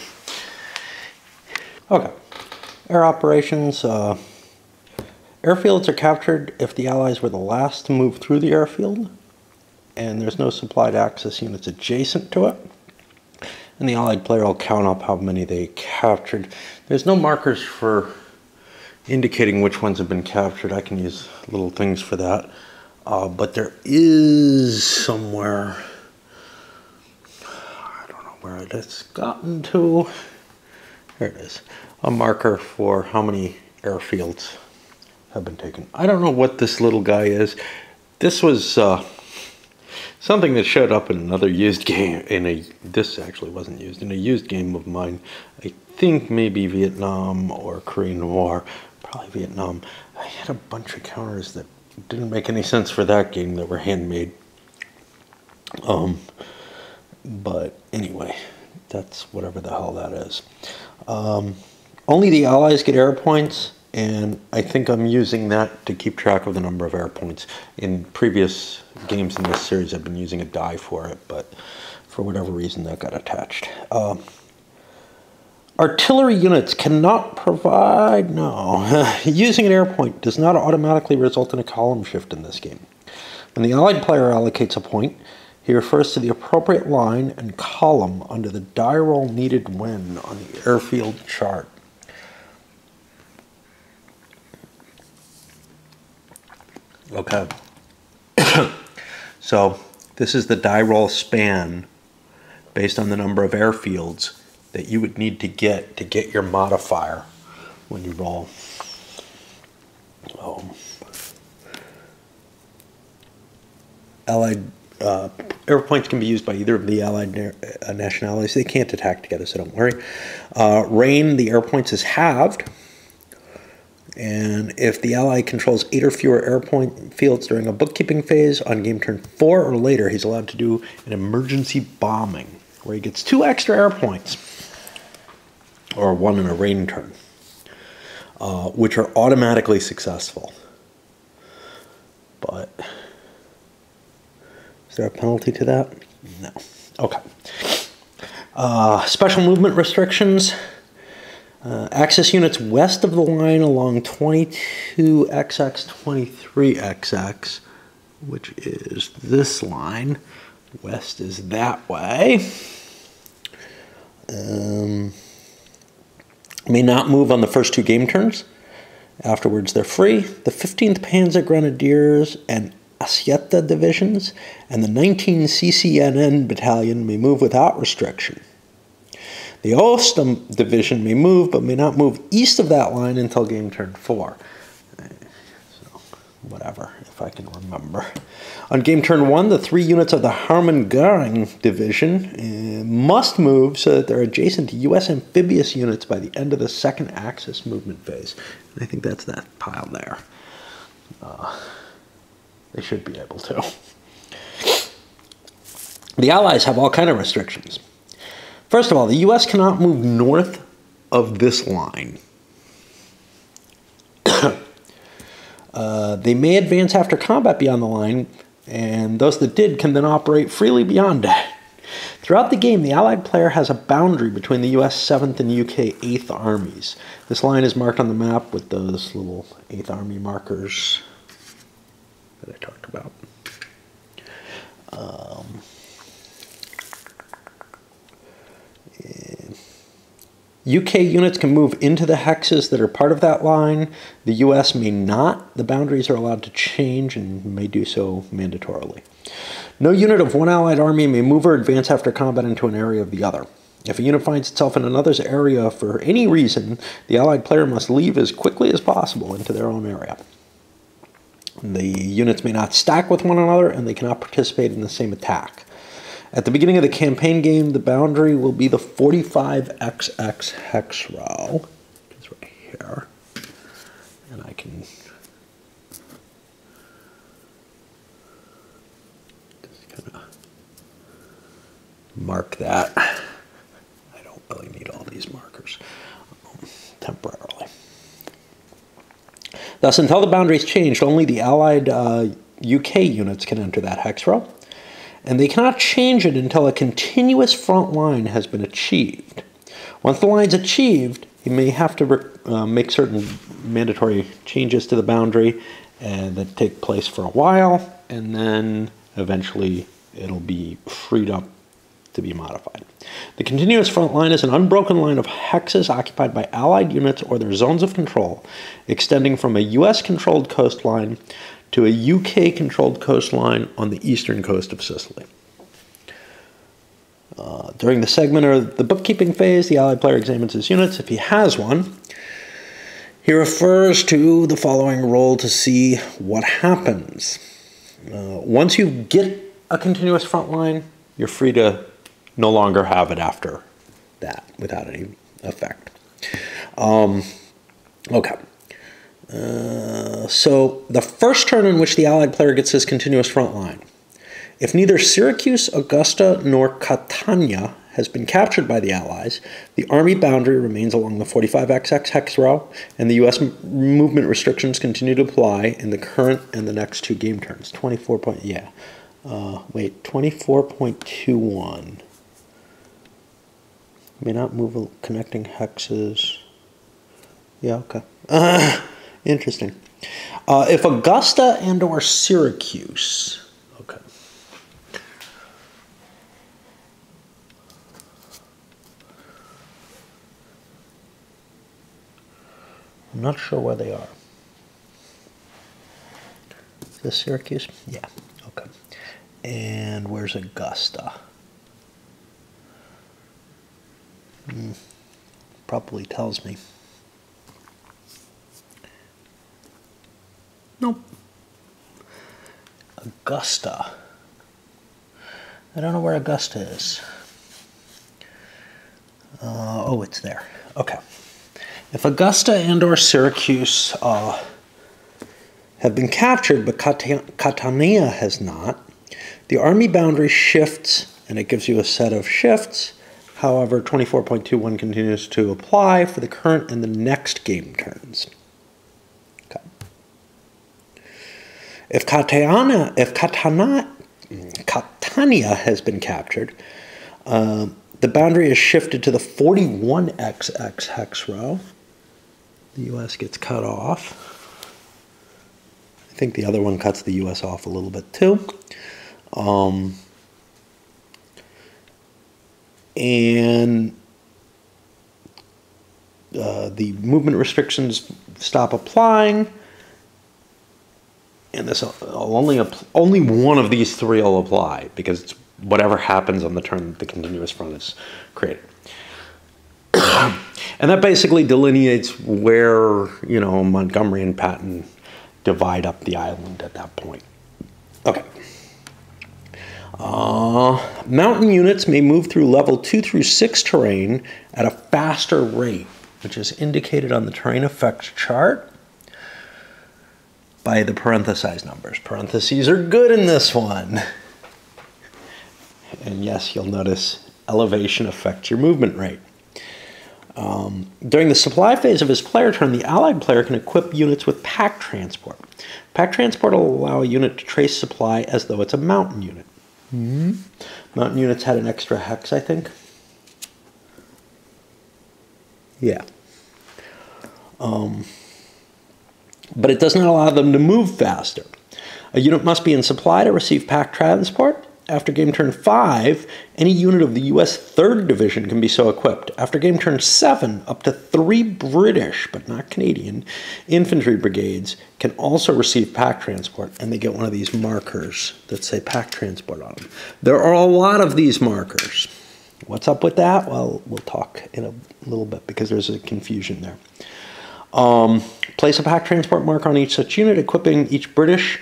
Okay. Air operations. Airfields are captured if the Allies were the last to move through the airfield and there's no supplied access units adjacent to it. And the Allied player will count up how many they captured. There's no markers for indicating which ones have been captured. I can use little things for that. But there is somewhere, I don't know where it's gotten to. There it is. A marker for how many airfields have been taken. I don't know what this little guy is. This was something that showed up in another used game. This actually wasn't used in a used game of mine. I think maybe Vietnam or Korean War. Probably Vietnam. I had a bunch of counters that didn't make any sense for that game that were handmade. But anyway, that's whatever the hell that is. Only the Allies get air points, and I think I'm using that to keep track of the number of air points. In previous games in this series, I've been using a die for it, but for whatever reason that got attached. Artillery units cannot provide, no. Using an air point does not automatically result in a column shift in this game. When the Allied player allocates a point, he refers to the appropriate line and column under the die roll needed when on the airfield chart. Okay. So this is the die roll span based on the number of airfields that you would need to get your modifier when you roll. Allied air points can be used by either of the Allied nationalities. They can't attack together, so don't worry. Rain, the air points is halved. And if the ally controls 8 or fewer air point fields during a bookkeeping phase, on game turn 4 or later, he's allowed to do an emergency bombing, where he gets 2 extra air points, or 1 in a rain turn, which are automatically successful. But is there a penalty to that? No. Okay. Special movement restrictions. Access units west of the line along 22XX, 23XX, which is this line. West is that way. May not move on the first 2 game turns. Afterwards, they're free. The 15th Panzer Grenadiers and Asieta divisions and the 19 CCNN battalion may move without restriction. The Ostam division may move, but may not move east of that line until game turn 4. So, whatever, if I can remember. On game turn 1, the 3 units of the Harman Goering division must move so that they're adjacent to U.S. amphibious units by the end of the second Axis movement phase. And I think that's that pile there. They should be able to. The Allies have all kinds of restrictions. First of all, the U.S. cannot move north of this line. They may advance after combat beyond the line, and those that did can then operate freely beyond it. Throughout the game, the Allied player has a boundary between the U.S. 7th and UK 8th Armies. This line is marked on the map with those little 8th Army markers that I talked about. UK units can move into the hexes that are part of that line. The US may not. The boundaries are allowed to change and may do so mandatorily. No unit of one Allied army may move or advance after combat into an area of the other. If a unit finds itself in another's area for any reason, the Allied player must leave as quickly as possible into their own area. The units may not stack with one another, and they cannot participate in the same attack. At the beginning of the campaign game, the boundary will be the 45XX hex row. It's right here. And I can just kind of mark that. I don't really need all these markers temporarily. Thus, until the boundaries changed, only the Allied UK units can enter that hex row, and they cannot change it until a continuous front line has been achieved. Once the line's achieved, you may have to make certain mandatory changes to the boundary that take place for a while, and then eventually it'll be freed up to be modified. The continuous front line is an unbroken line of hexes occupied by Allied units or their zones of control, extending from a US-controlled coastline to a UK-controlled coastline on the eastern coast of Sicily. During the segment or the bookkeeping phase, the Allied player examines his units. If he has one, he refers to the following roll to see what happens. Once you get a continuous front line, you're free to no longer have it after that without any effect. Okay. So the first turn in which the Allied player gets his continuous front line, if neither Syracuse, Augusta, nor Catania has been captured by the Allies, the Army boundary remains along the 45XX hex row, and the U.S. movement restrictions continue to apply in the current and the next two game turns. 24.21. May not move connecting hexes. Yeah, okay. Interesting. If Augusta and or Syracuse, okay. I'm not sure where they are. Is this Syracuse? Yeah, okay. And where's Augusta? Probably tells me. Nope. Augusta. I don't know where Augusta is. Oh, it's there. Okay. If Augusta and or Syracuse have been captured, but Catania has not, the Army boundary shifts, and it gives you a set of shifts. However, 24.21 continues to apply for the current and the next game turns. Okay. If Catania has been captured, the boundary is shifted to the 41XX hex row. The U.S. gets cut off. I think the other one cuts the U.S. off a little bit too. And the movement restrictions stop applying, and this only one of these three will apply because it's whatever happens on the turn that the continuous front is created. And that basically delineates where, you know, Montgomery and Patton divide up the island at that point. Okay. Mountain units may move through level 2 through 6 terrain at a faster rate, which is indicated on the terrain effects chart by the parenthesized numbers. Parentheses are good in this one. And yes, you'll notice elevation affects your movement rate. During the supply phase of his player turn, the Allied player can equip units with pack transport. Pack transport will allow a unit to trace supply as though it's a mountain unit. Mountain units had an extra hex, I think. Yeah. But it does not allow them to move faster. A unit must be in supply to receive pack transport. After game turn 5, any unit of the U.S. 3rd Division can be so equipped. After game turn 7, up to 3 British, but not Canadian, infantry brigades can also receive pack transport, and they get one of these markers that say pack transport on them. There are a lot of these markers. What's up with that? Well, we'll talk in a little bit because there's a confusion there. Place a pack transport marker on each such unit. Equipping each British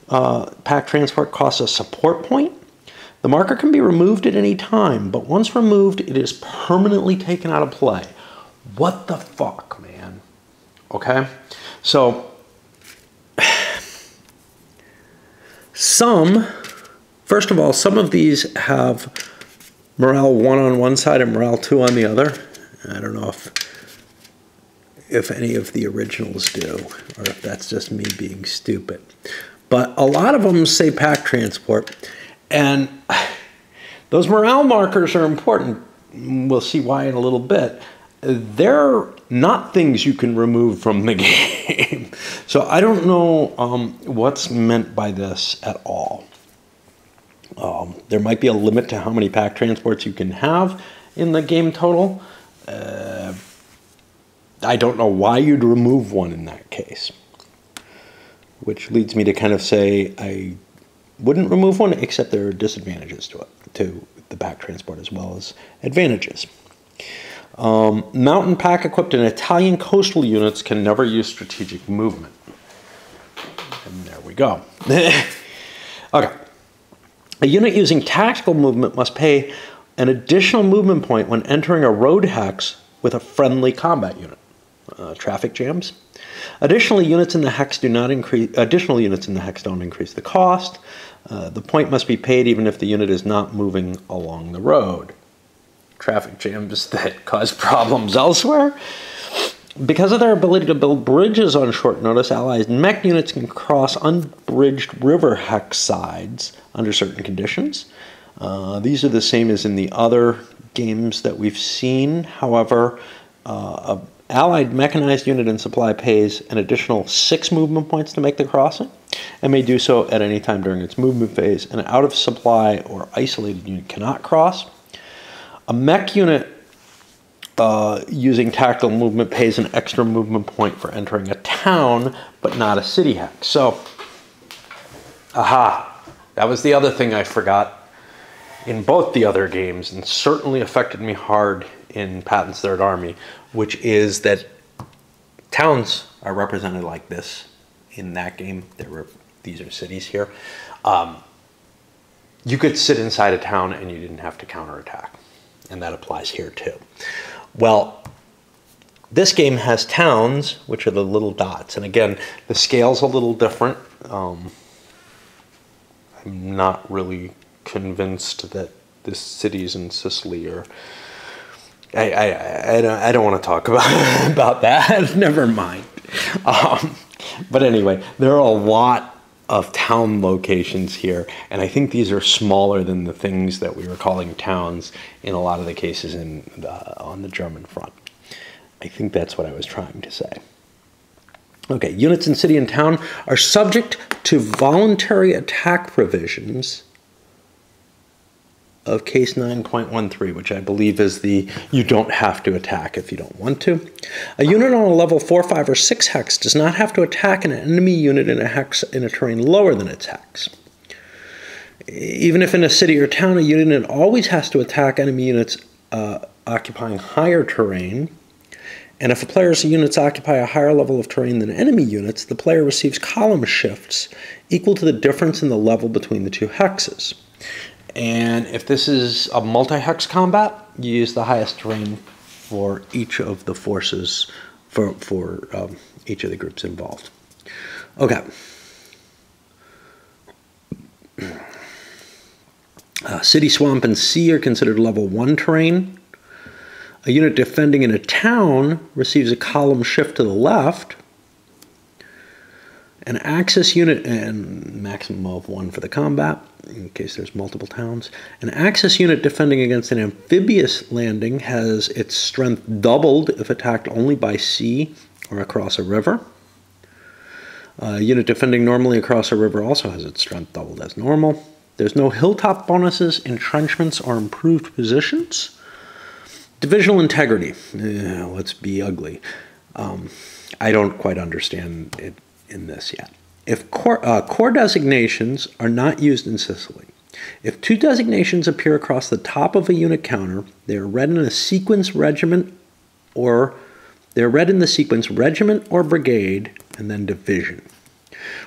pack transport costs a support point. The marker can be removed at any time, but once removed, it is permanently taken out of play. What the fuck, man? Okay? So, first of all, some of these have morale 1 on one side and morale 2 on the other. I don't know if any of the originals do, or if that's just me being stupid. But a lot of them say pack transport, and those morale markers are important. We'll see why in a little bit. They're not things you can remove from the game. So I don't know what's meant by this at all. There might be a limit to how many pack transports you can have in the game total. I don't know why you'd remove one in that case. Which leads me to kind of say I wouldn't remove one, except there are disadvantages to it, to the pack transport as well as advantages. Mountain pack equipped in Italian coastal units can never use strategic movement. And there we go. Okay. A unit using tactical movement must pay an additional movement point when entering a road hex with a friendly combat unit. Traffic jams. Additional units in the hex don't increase the cost. The point must be paid even if the unit is not moving along the road. Traffic jams that cause problems elsewhere. Because of their ability to build bridges on short notice, Allied mech units can cross unbridged river hex sides under certain conditions. These are the same as in the other games that we've seen. However, a Allied mechanized unit in supply pays an additional 6 movement points to make the crossing, and may do so at any time during its movement phase. An out of supply or isolated unit cannot cross. A mech unit using tactical movement pays an extra movement point for entering a town, but not a city hex. So, that was the other thing I forgot in both the other games, and certainly affected me hard in Patton's Third Army, which is that towns are represented like this in that game. These are cities here. You could sit inside a town and you didn't have to counterattack, and that applies here too. Well, this game has towns, which are the little dots, and again, the scale's a little different. I'm not really convinced that the cities in Sicily are... I don't want to talk about that. Never mind. But anyway, there are a lot of town locations here, and I think these are smaller than the things that we were calling towns in a lot of the cases on the German front. I think that's what I was trying to say. Okay, units in city and town are subject to voluntary attack provisions of case 9.13, which I believe is the you don't have to attack if you don't want to. A unit on a level 4, 5, or 6 hex does not have to attack an enemy unit in a hex in a terrain lower than its hex. Even if in a city or town, a unit always has to attack enemy units occupying higher terrain. And if a player's units occupy a higher level of terrain than enemy units, the player receives column shifts equal to the difference in the level between the two hexes. And if this is a multi-hex combat, you use the highest terrain for each of the forces, for each of the groups involved. Okay. City, swamp, and sea are considered level 1 terrain. A unit defending in a town receives a column shift to the left. An axis unit, and maximum of 1 for the combat, in case there's multiple towns. An axis unit defending against an amphibious landing has its strength doubled if attacked only by sea or across a river. A unit defending normally across a river also has its strength doubled as normal. There's no hilltop bonuses, entrenchments, or improved positions. Divisional integrity. Let's be ugly. I don't quite understand it in this yet. If core designations are not used in Sicily, if 2 designations appear across the top of a unit counter, they are read in a sequence regiment, or they're read in the sequence regiment or brigade, and then division.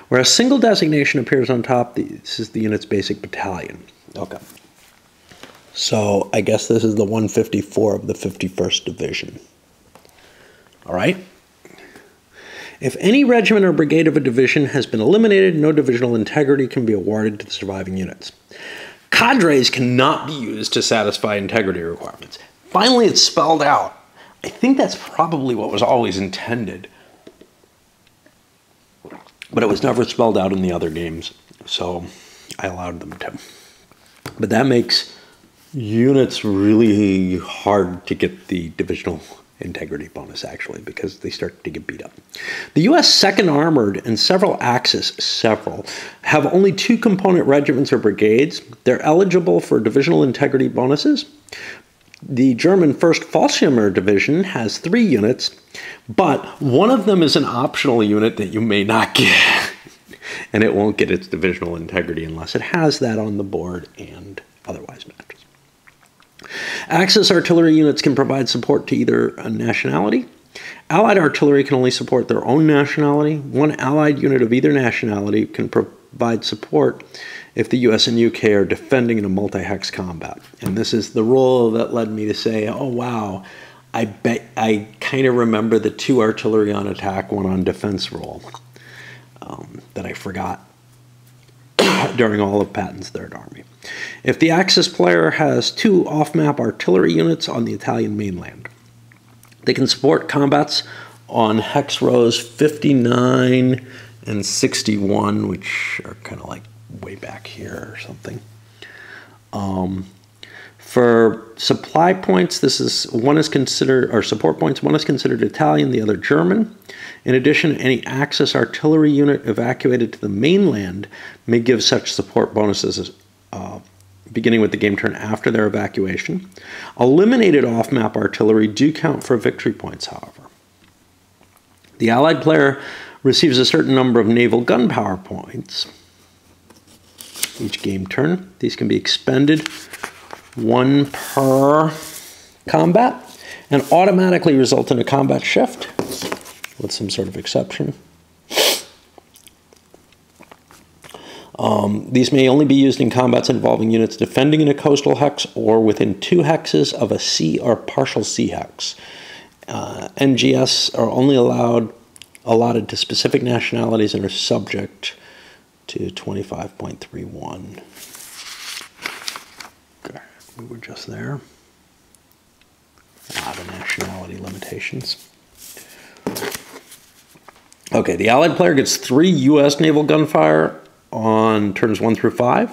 Where a single designation appears on top, this is the unit's basic battalion. Okay. So I guess this is the 154 of the 51st Division. All right. If any regiment or brigade of a division has been eliminated, no divisional integrity can be awarded to the surviving units. Cadres cannot be used to satisfy integrity requirements. Finally, it's spelled out. I think that's probably what was always intended. But it was never spelled out in the other games, so I allowed them to. But that makes units really hard to get the divisional integrity bonus, actually, because they start to get beat up. The U.S. 2nd Armored and several Axis, have only 2 component regiments or brigades. They're eligible for divisional integrity bonuses. The German 1st Fallschirmer Division has 3 units, but one of them is an optional unit that you may not get, and it won't get its divisional integrity unless it has that on the board and otherwise matches. Axis artillery units can provide support to either a nationality. Allied artillery can only support their own nationality. One allied unit of either nationality can provide support if the US and UK are defending in a multi-hex combat. And this is the rule that led me to say, oh wow, I bet I kind of remember the 2 artillery on attack, 1 on defense rule that I forgot during all of Patton's Third Army. If the Axis player has 2 off-map artillery units on the Italian mainland, they can support combats on hex rows 59 and 61, which are kind of like way back here or something. For supply points, one is considered, or support points, one is considered Italian, the other German. In addition, any Axis artillery unit evacuated to the mainland may give such support bonuses beginning with the game turn after their evacuation. Eliminated off-map artillery do count for victory points, however. The Allied player receives a certain number of naval gunpowder points each game turn. These can be expended 1 per combat and automatically result in a combat shift with some sort of exception. These may only be used in combats involving units defending in a coastal hex or within 2 hexes of a sea or partial sea hex. NGS are only allotted to specific nationalities and are subject to 25.31. Okay, we were just there. The nationality limitations. Okay, the Allied player gets 3 U.S. naval gunfire on turns 1 through 5,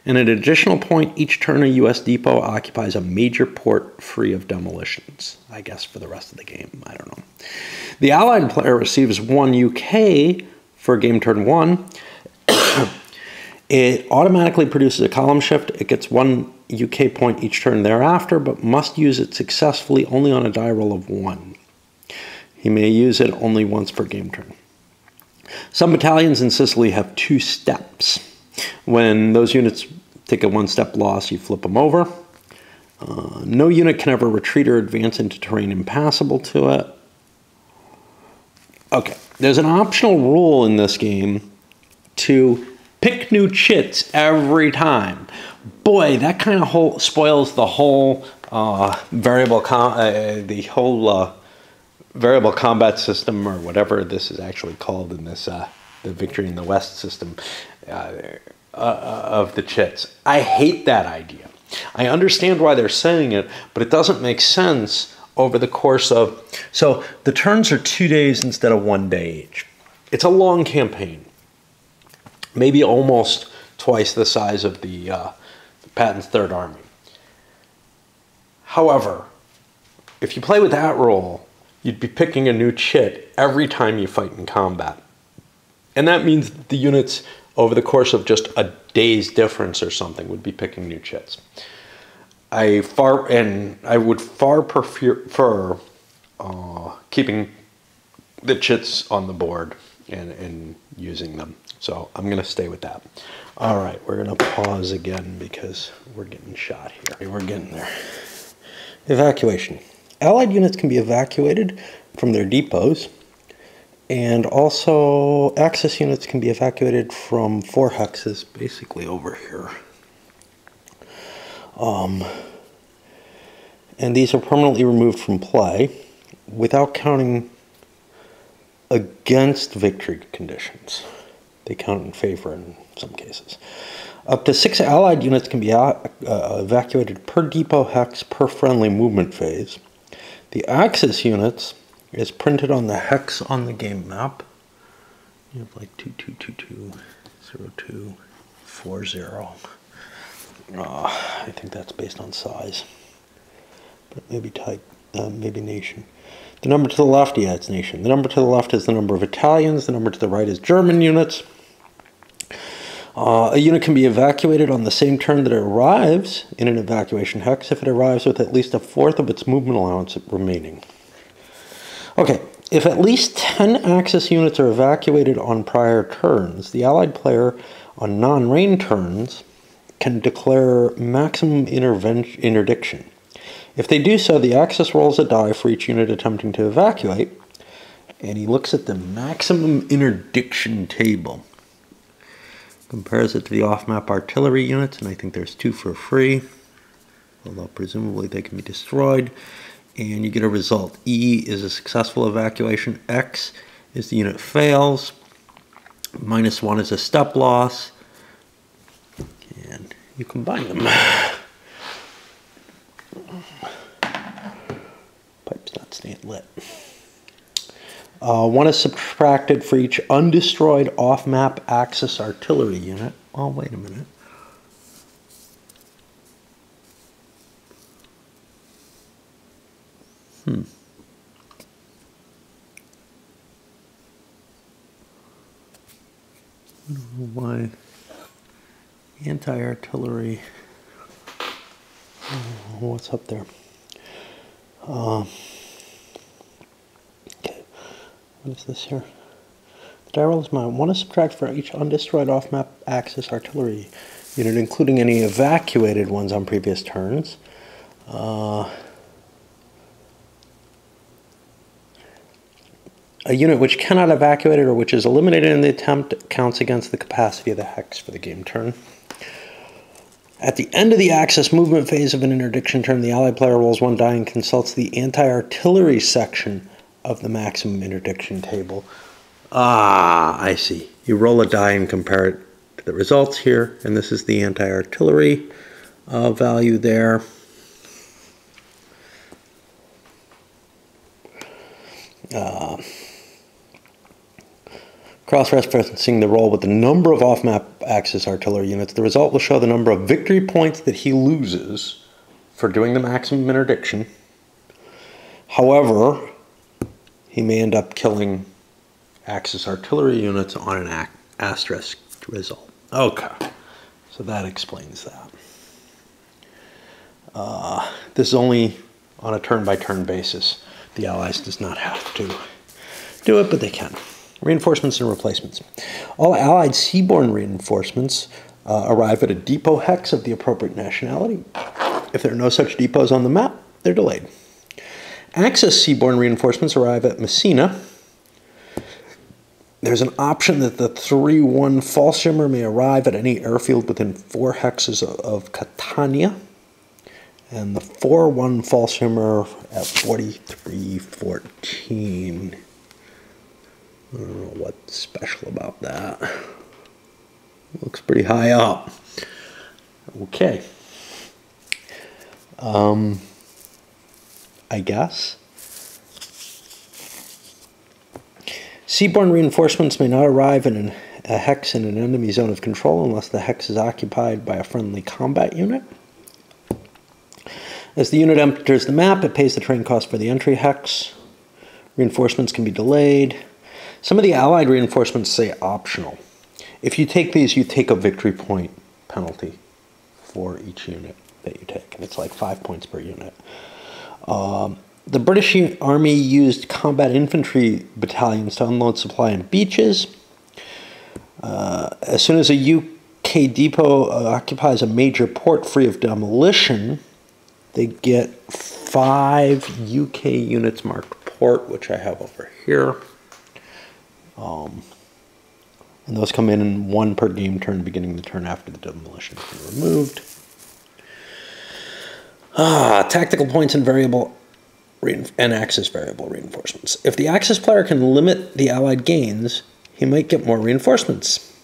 and an additional point each turn a U.S. depot occupies a major port free of demolitions. I guess for the rest of the game, I don't know. The Allied player receives 1 UK for game turn 1. It automatically produces a column shift. It gets 1 UK point each turn thereafter, but must use it successfully only on a die roll of 1. He may use it only once per game turn. Some battalions in Sicily have 2 steps. When those units take a 1-step loss, you flip them over. No unit can ever retreat or advance into terrain impassable to it. Okay, there's an optional rule in this game to pick new chits every time. Boy, that kind of spoils the whole variable combat system, or whatever this is actually called in this the Victory in the West system of the chits. I hate that idea. I understand why they're saying it, but it doesn't make sense over the course of... So the turns are 2 days instead of 1 day each. It's a long campaign. Maybe almost twice the size of the Patton's Third Army. However, if you play with that rule, you'd be picking a new chit every time you fight in combat. And that means the units, over the course of just a day's difference or something, would be picking new chits. I would far prefer keeping the chits on the board and using them. So I'm going to stay with that. All right, we're going to pause again because we're getting shot here. We're getting there. Evacuation. Allied units can be evacuated from their depots, and also Axis units can be evacuated from 4 hexes, basically over here. And these are permanently removed from play without counting against victory conditions. They count in favor in some cases. Up to 6 Allied units can be evacuated per depot hex per friendly movement phase. The Axis units is printed on the hex on the game map. You have like 22220240. I think that's based on size, but maybe type, maybe nation. The number to the left, yeah, it's nation. The number to the left is the number of Italians. The number to the right is German units. A unit can be evacuated on the same turn that it arrives in an evacuation hex if it arrives with at least a fourth of its movement allowance remaining. Okay, if at least 10 Axis units are evacuated on prior turns, the Allied player on non-rain turns can declare maximum interdiction. If they do so, the Axis rolls a die for each unit attempting to evacuate, and he looks at the maximum interdiction table. Compares it to the off-map artillery units, and I think there's 2 for free, although presumably they can be destroyed. And you get a result. E is a successful evacuation. X is the unit fails. -1 is a step loss. And you combine them. Pipe's not staying lit. 1 is subtracted for each undestroyed off-map Axis artillery unit. Oh, wait a minute. I don't know why anti-artillery. What's up there? Okay, what is this here? The die roll is mine. 1 is subtracted for each undestroyed off-map Axis artillery unit, including any evacuated ones on previous turns. A unit which cannot evacuate it or which is eliminated in the attempt counts against the capacity of the hex for the game turn. At the end of the Axis movement phase of an interdiction turn, the Allied player rolls 1 die and consults the anti-artillery section of the maximum interdiction table. Ah, I see. You roll a die and compare it to the results here, and this is the anti-artillery value there. Cross-referencing the roll with the number of off-map Axis artillery units, the result will show the number of victory points that he loses for doing the maximum interdiction. However, he may end up killing Axis artillery units on an asterisk result. Okay, so that explains that. This is only on a turn-by-turn basis. The Allies does not have to do it, but they can. Reinforcements and replacements. All Allied seaborne reinforcements arrive at a depot hex of the appropriate nationality. If there are no such depots on the map, they're delayed. Axis seaborne reinforcements arrive at Messina. There's an option that the 3-1 Fallschirmer may arrive at any airfield within 4 hexes of Catania, and the 4-1 Fallschirmer at 4314. I don't know what's special about that. Looks pretty high up. Okay. I guess. Seaborne reinforcements may not arrive in a hex in an enemy zone of control unless the hex is occupied by a friendly combat unit. As the unit enters the map, it pays the train cost for the entry hex. Reinforcements can be delayed. Some of the Allied reinforcements say optional. If you take these, you take a victory point penalty for each unit that you take, and it's like 5 points per unit. The British Army used combat infantry battalions to unload supply on beaches. As soon as a UK depot occupies a major port free of demolition, they get 5 UK units marked port, which I have over here. And those come in 1 per game turn, beginning the turn after the demolition has been removed. Tactical points and variable and Axis variable reinforcements. If the Axis player can limit the Allied gains, he might get more reinforcements.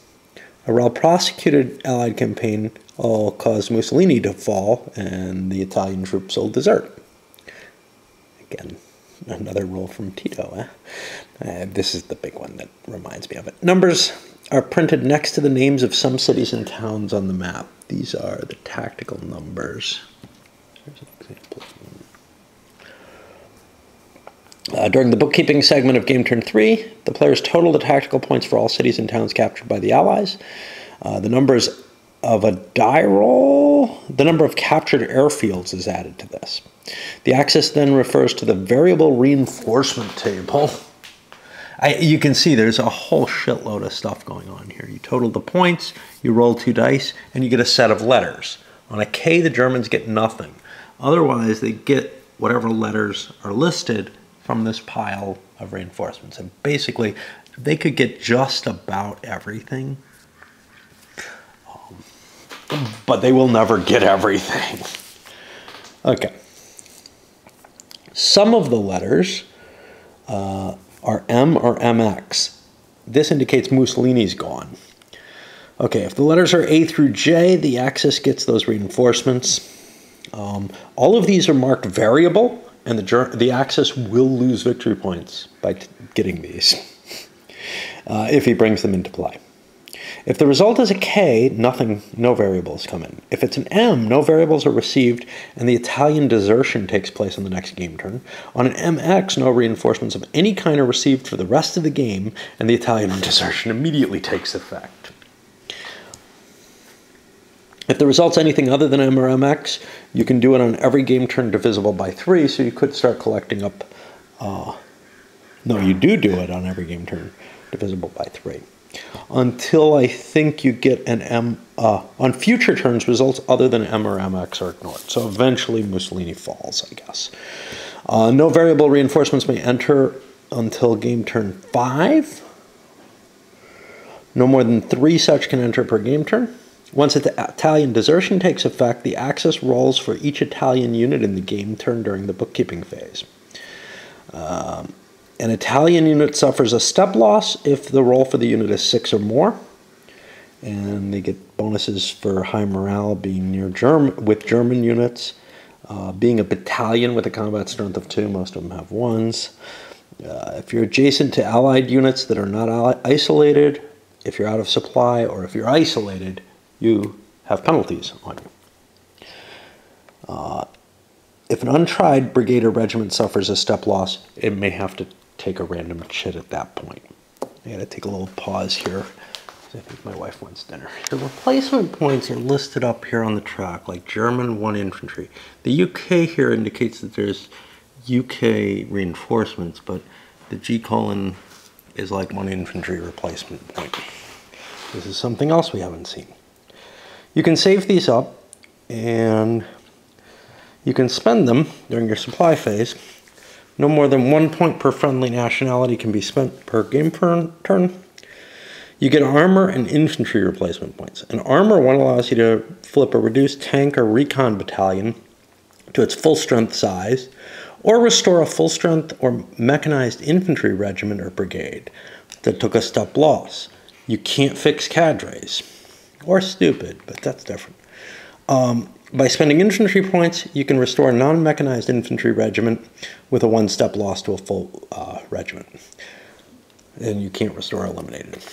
A well-prosecuted Allied campaign will cause Mussolini to fall, and the Italian troops will desert. Again, another rule from Tito. This is the big one that reminds me of it. Numbers are printed next to the names of some cities and towns on the map. These are the tactical numbers. Here's an example. During the bookkeeping segment of Game Turn 3, the players total the tactical points for all cities and towns captured by the Allies. The numbers of a die roll, the number of captured airfields is added to this. The axis then refers to the variable reinforcement table. You can see there's a whole shitload of stuff going on here. You total the points, you roll 2 dice, and you get a set of letters. On a K, the Germans get nothing. Otherwise, they get whatever letters are listed from this pile of reinforcements. And basically, they could get just about everything, but they will never get everything. Okay. Some of the letters are M or MX. This indicates Mussolini's gone. Okay, if the letters are A through J, the Axis gets those reinforcements. All of these are marked variable, and the Axis will lose victory points by getting these if he brings them into play. If the result is a K, no variables come in. If it's an M, no variables are received, and the Italian desertion takes place on the next game turn. On an MX, no reinforcements of any kind are received for the rest of the game, and the Italian desertion immediately takes effect. If the result's anything other than M or MX, you can do it on every game turn divisible by 3, so you could start collecting up... no, you do it on every game turn divisible by 3. Until I think you get an M... on future turns, results other than M or MX are ignored. So eventually Mussolini falls, I guess. No variable reinforcements may enter until game turn 5. No more than 3 such can enter per game turn. Once the Italian desertion takes effect, the Axis rolls for each Italian unit in the game turn during the bookkeeping phase. An Italian unit suffers a step loss if the roll for the unit is 6 or more. And they get bonuses for high morale being near with German units. Being a battalion with a combat strength of 2, most of them have 1s. If you're adjacent to Allied units that are not isolated, if you're out of supply, or if you're isolated, you have penalties on you. If an untried brigade or regiment suffers a step loss, it may have to take a random chit at that point. I gotta take a little pause here, because I think my wife wants dinner. The replacement points are listed up here on the track, like German 1 infantry. The UK here indicates that there's UK reinforcements, but the G colon is like 1 infantry replacement point. This is something else we haven't seen. You can save these up, and you can spend them during your supply phase. No more than 1 point per friendly nationality can be spent per game turn. You get armor and infantry replacement points. An armor one allows you to flip a reduced tank or recon battalion to its full strength size, or restore a full strength or mechanized infantry regiment or brigade that took a step loss. You can't fix cadres. Or stupid, but that's different. By spending infantry points, you can restore a non-mechanized infantry regiment with a 1-step loss to a full regiment. And you can't restore eliminated.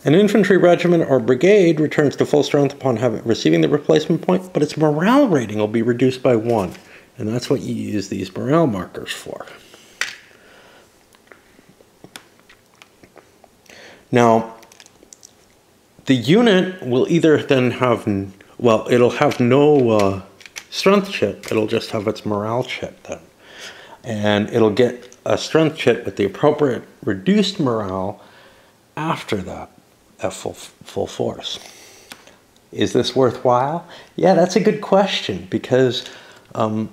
An infantry regiment or brigade returns to full strength upon receiving the replacement point, but its morale rating will be reduced by 1. And that's what you use these morale markers for. Now, the unit will either then have, well, it'll have no strength chit, it'll just have its morale chit then. And it'll get a strength chit with the appropriate reduced morale after that at full force. Is this worthwhile? Yeah, that's a good question, because a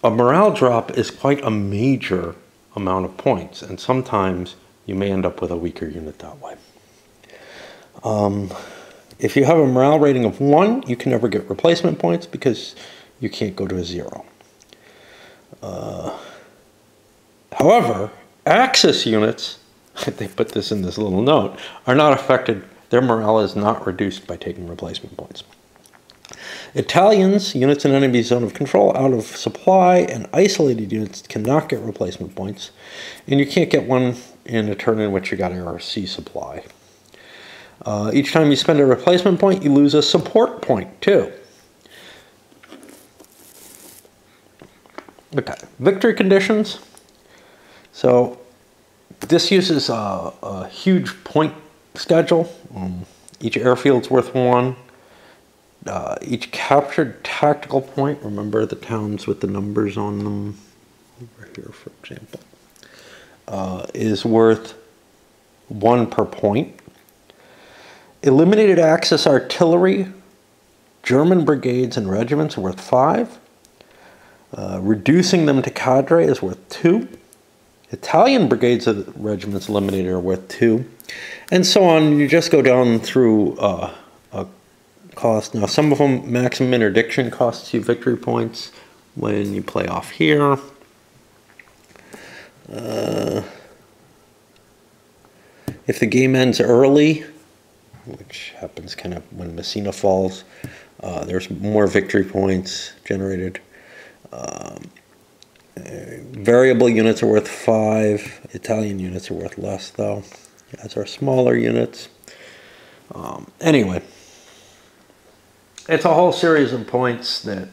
morale drop is quite a major amount of points, and sometimes you may end up with a weaker unit that way. If you have a morale rating of 1, you can never get replacement points because you can't go to a 0. However, Axis units, they put this in this little note, are not affected Their morale is not reduced by taking replacement points. Italians, units in enemy zone of control, out of supply, and isolated units cannot get replacement points. And you can't get one in a turn in which you got RC supply. Each time you spend a replacement point, you lose a support point, too. Okay, victory conditions. So this uses a huge point schedule. Each airfield's worth 1. Each captured tactical point, remember the towns with the numbers on them, over here for example, is worth 1 per point. Eliminated Axis artillery, German brigades and regiments are worth 5. Reducing them to cadre is worth 2. Italian brigades and regiments eliminated are worth 2. And so on. You just go down through a cost. Now, some of them, maximum interdiction costs you victory points when you play off here. If the game ends early, which happens kind of when Messina falls, there's more victory points generated. Variable units are worth 5. Italian units are worth less, though, as are smaller units. Anyway, it's a whole series of points that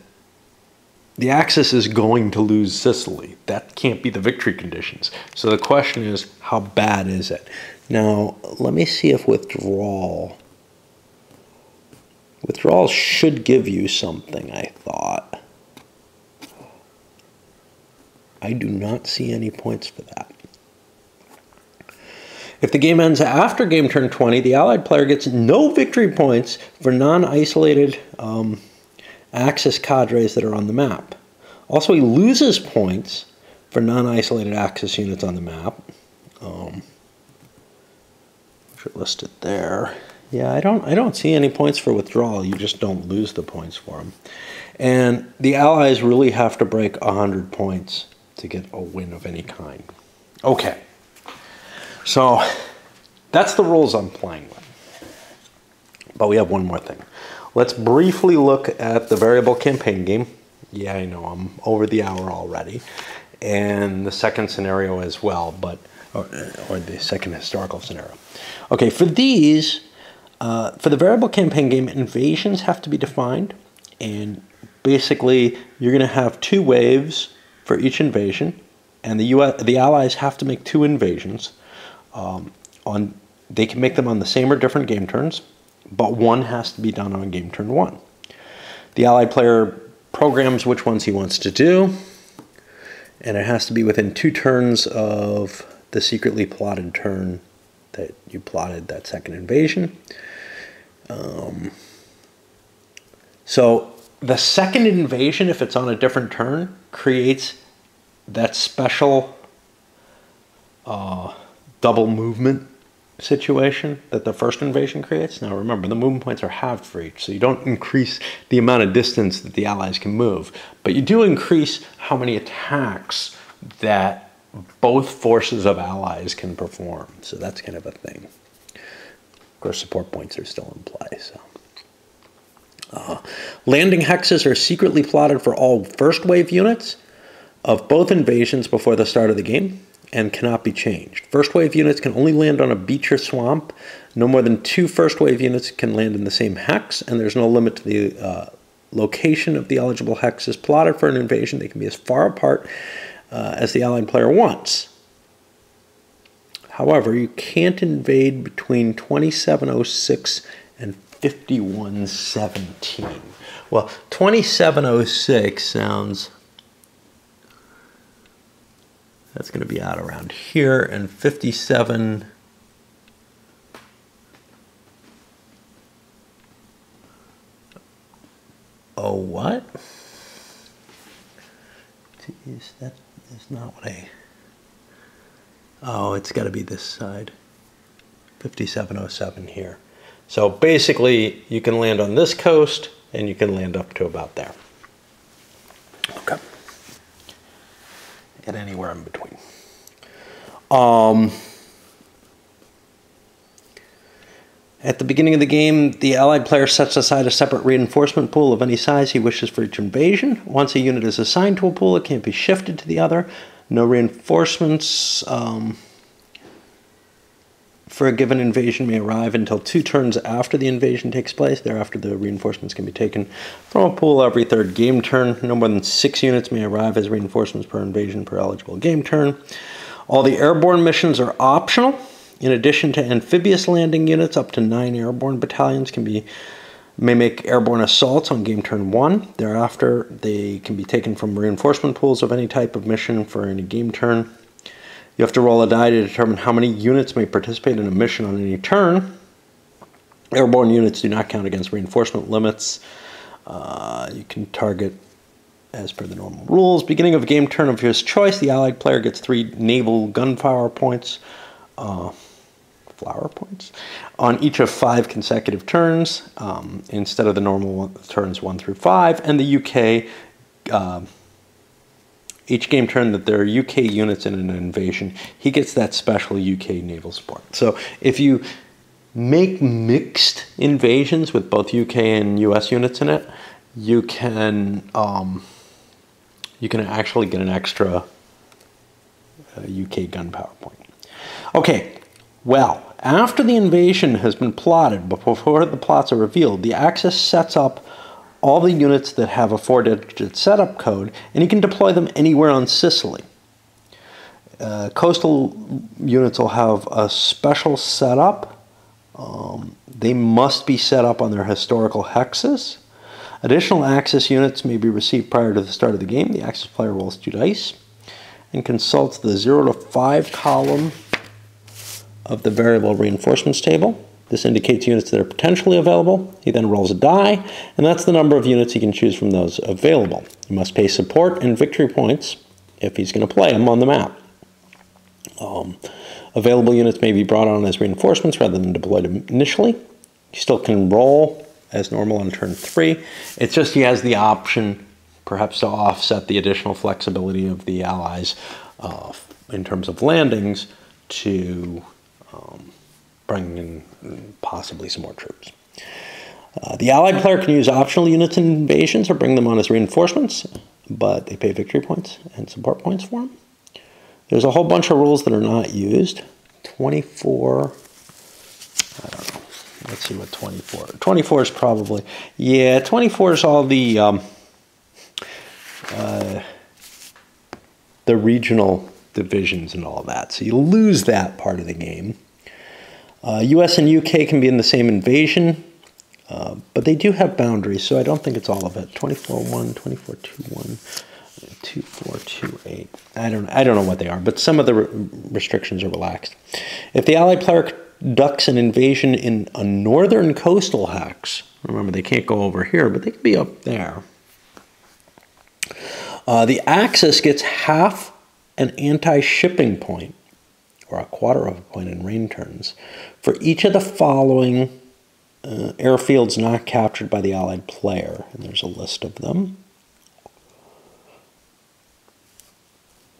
the Axis is going to lose Sicily. That can't be the victory conditions. So the question is, how bad is it? Now, let me see if withdrawal should give you something, I thought. I do not see any points for that. If the game ends after game turn 20, the Allied player gets no victory points for non-isolated Axis cadres that are on the map. Also, he loses points for non-isolated Axis units on the map, which are listed there. Yeah, I don't see any points for withdrawal. You just don't lose the points for them. And the Allies really have to break 100 points to get a win of any kind. Okay. So that's the rules I'm playing with. But we have one more thing. Let's briefly look at the variable campaign game. Yeah, I know I'm over the hour already. And the second scenario as well, but or the second historical scenario. Okay, for these, for the variable campaign game, invasions have to be defined. And basically, you're going to have 2 waves for each invasion. And the Allies have to make 2 invasions. They can make them on the same or different game turns, but one has to be done on game turn 1. The Allied player programs which ones he wants to do, and it has to be within 2 turns of the secretly plotted turn that you plotted that second invasion. So the second invasion, if it's on a different turn, creates that special double movement situation that the first invasion creates. Now remember, the movement points are halved for each, so you don't increase the amount of distance that the Allies can move, but you do increase how many attacks that both forces of Allies can perform. So that's kind of a thing. Of course, support points are still in play. So, landing hexes are secretly plotted for all first wave units of both invasions before the start of the game, and cannot be changed. First wave units can only land on a beach or swamp. No more than 2 first wave units can land in the same hex, and there's no limit to the location of the eligible hexes plotted for an invasion. They can be as far apart as the Allied player wants. However, you can't invade between 2706 and 5117. Well, 2706 sounds... That's going to be out around here, and 57. Oh, what? Geez, that is not what I... Oh, it's got to be this side. 5707 here. So basically, you can land on this coast, and you can land up to about there. Okay. And anywhere in between. At the beginning of the game, the Allied player sets aside a separate reinforcement pool of any size he wishes for each invasion. Once a unit is assigned to a pool, it can't be shifted to the other. No reinforcements for a given invasion may arrive until 2 turns after the invasion takes place. Thereafter, the reinforcements can be taken from a pool every 3rd game turn. No more than 6 units may arrive as reinforcements per invasion per eligible game turn. All the airborne missions are optional. In addition to amphibious landing units, up to 9 airborne battalions may make airborne assaults on game turn 1. Thereafter, they can be taken from reinforcement pools of any type of mission for any game turn. You have to roll a die to determine how many units may participate in a mission on any turn. Airborne units do not count against reinforcement limits. You can target as per the normal rules. Beginning of a game turn of his choice, the Allied player gets 3 naval gunfire points. Flower points on each of 5 consecutive turns instead of the normal turns 1 through 5. And the UK, each game turn that there are UK units in an invasion, he gets that special UK naval support. So if you make mixed invasions with both UK and US units in it, you can actually get an extra UK gunpowder point. Okay. Well, after the invasion has been plotted, but before the plots are revealed, the Axis sets up all the units that have a 4-digit setup code, and he can deploy them anywhere on Sicily. Coastal units will have a special setup. They must be set up on their historical hexes. Additional Axis units may be received prior to the start of the game. The Axis player rolls 2 dice and consults the 0 to 5 column of the variable reinforcements table. This indicates units that are potentially available. He then rolls a die, and that's the number of units he can choose from those available. He must pay support and victory points if he's going to play them on the map. Available units may be brought on as reinforcements rather than deployed initially. He still can roll as normal on turn 3. It's just he has the option, perhaps to offset the additional flexibility of the Allies in terms of landings to bring in possibly some more troops. The Allied player can use optional units in invasions or bring them on as reinforcements, but they pay victory points and support points for them. There's a whole bunch of rules that are not used. 24, I don't know. Let's see what 24. 24 is probably, yeah, 24 is all the regional divisions and all that. So you lose that part of the game. US and UK can be in the same invasion, but they do have boundaries, so I don't think it's all of it. 24-1, 24-2-1, 24-2-8. I don't know what they are, but some of the restrictions are relaxed. If the Allied player conducts an invasion in a northern coastal hex, remember they can't go over here, but they can be up there. The Axis gets half an anti-shipping point, or a quarter of a point in rain turns, for each of the following airfields not captured by the Allied player. And there's a list of them.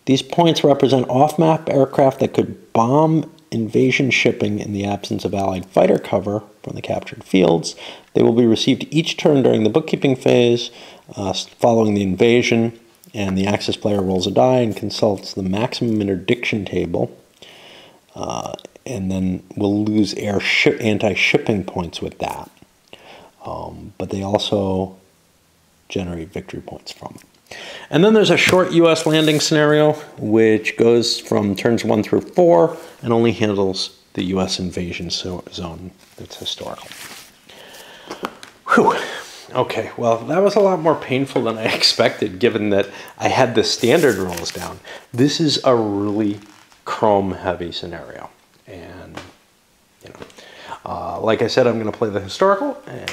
These points represent off-map aircraft that could bomb invasion shipping in the absence of Allied fighter cover from the captured fields. They will be received each turn during the bookkeeping phase following the invasion, and the Axis player rolls a die and consults the maximum interdiction table. And then we'll lose anti-shipping points with that. But they also generate victory points from it. And then there's a short U.S. landing scenario, which goes from turns 1 through 4 and only handles the U.S. invasion zone that's historical. Whew. Okay, well, that was a lot more painful than I expected, given that I had the standard rules down. This is a really Chrome-heavy scenario. And, you know, like I said, I'm going to play the historical, and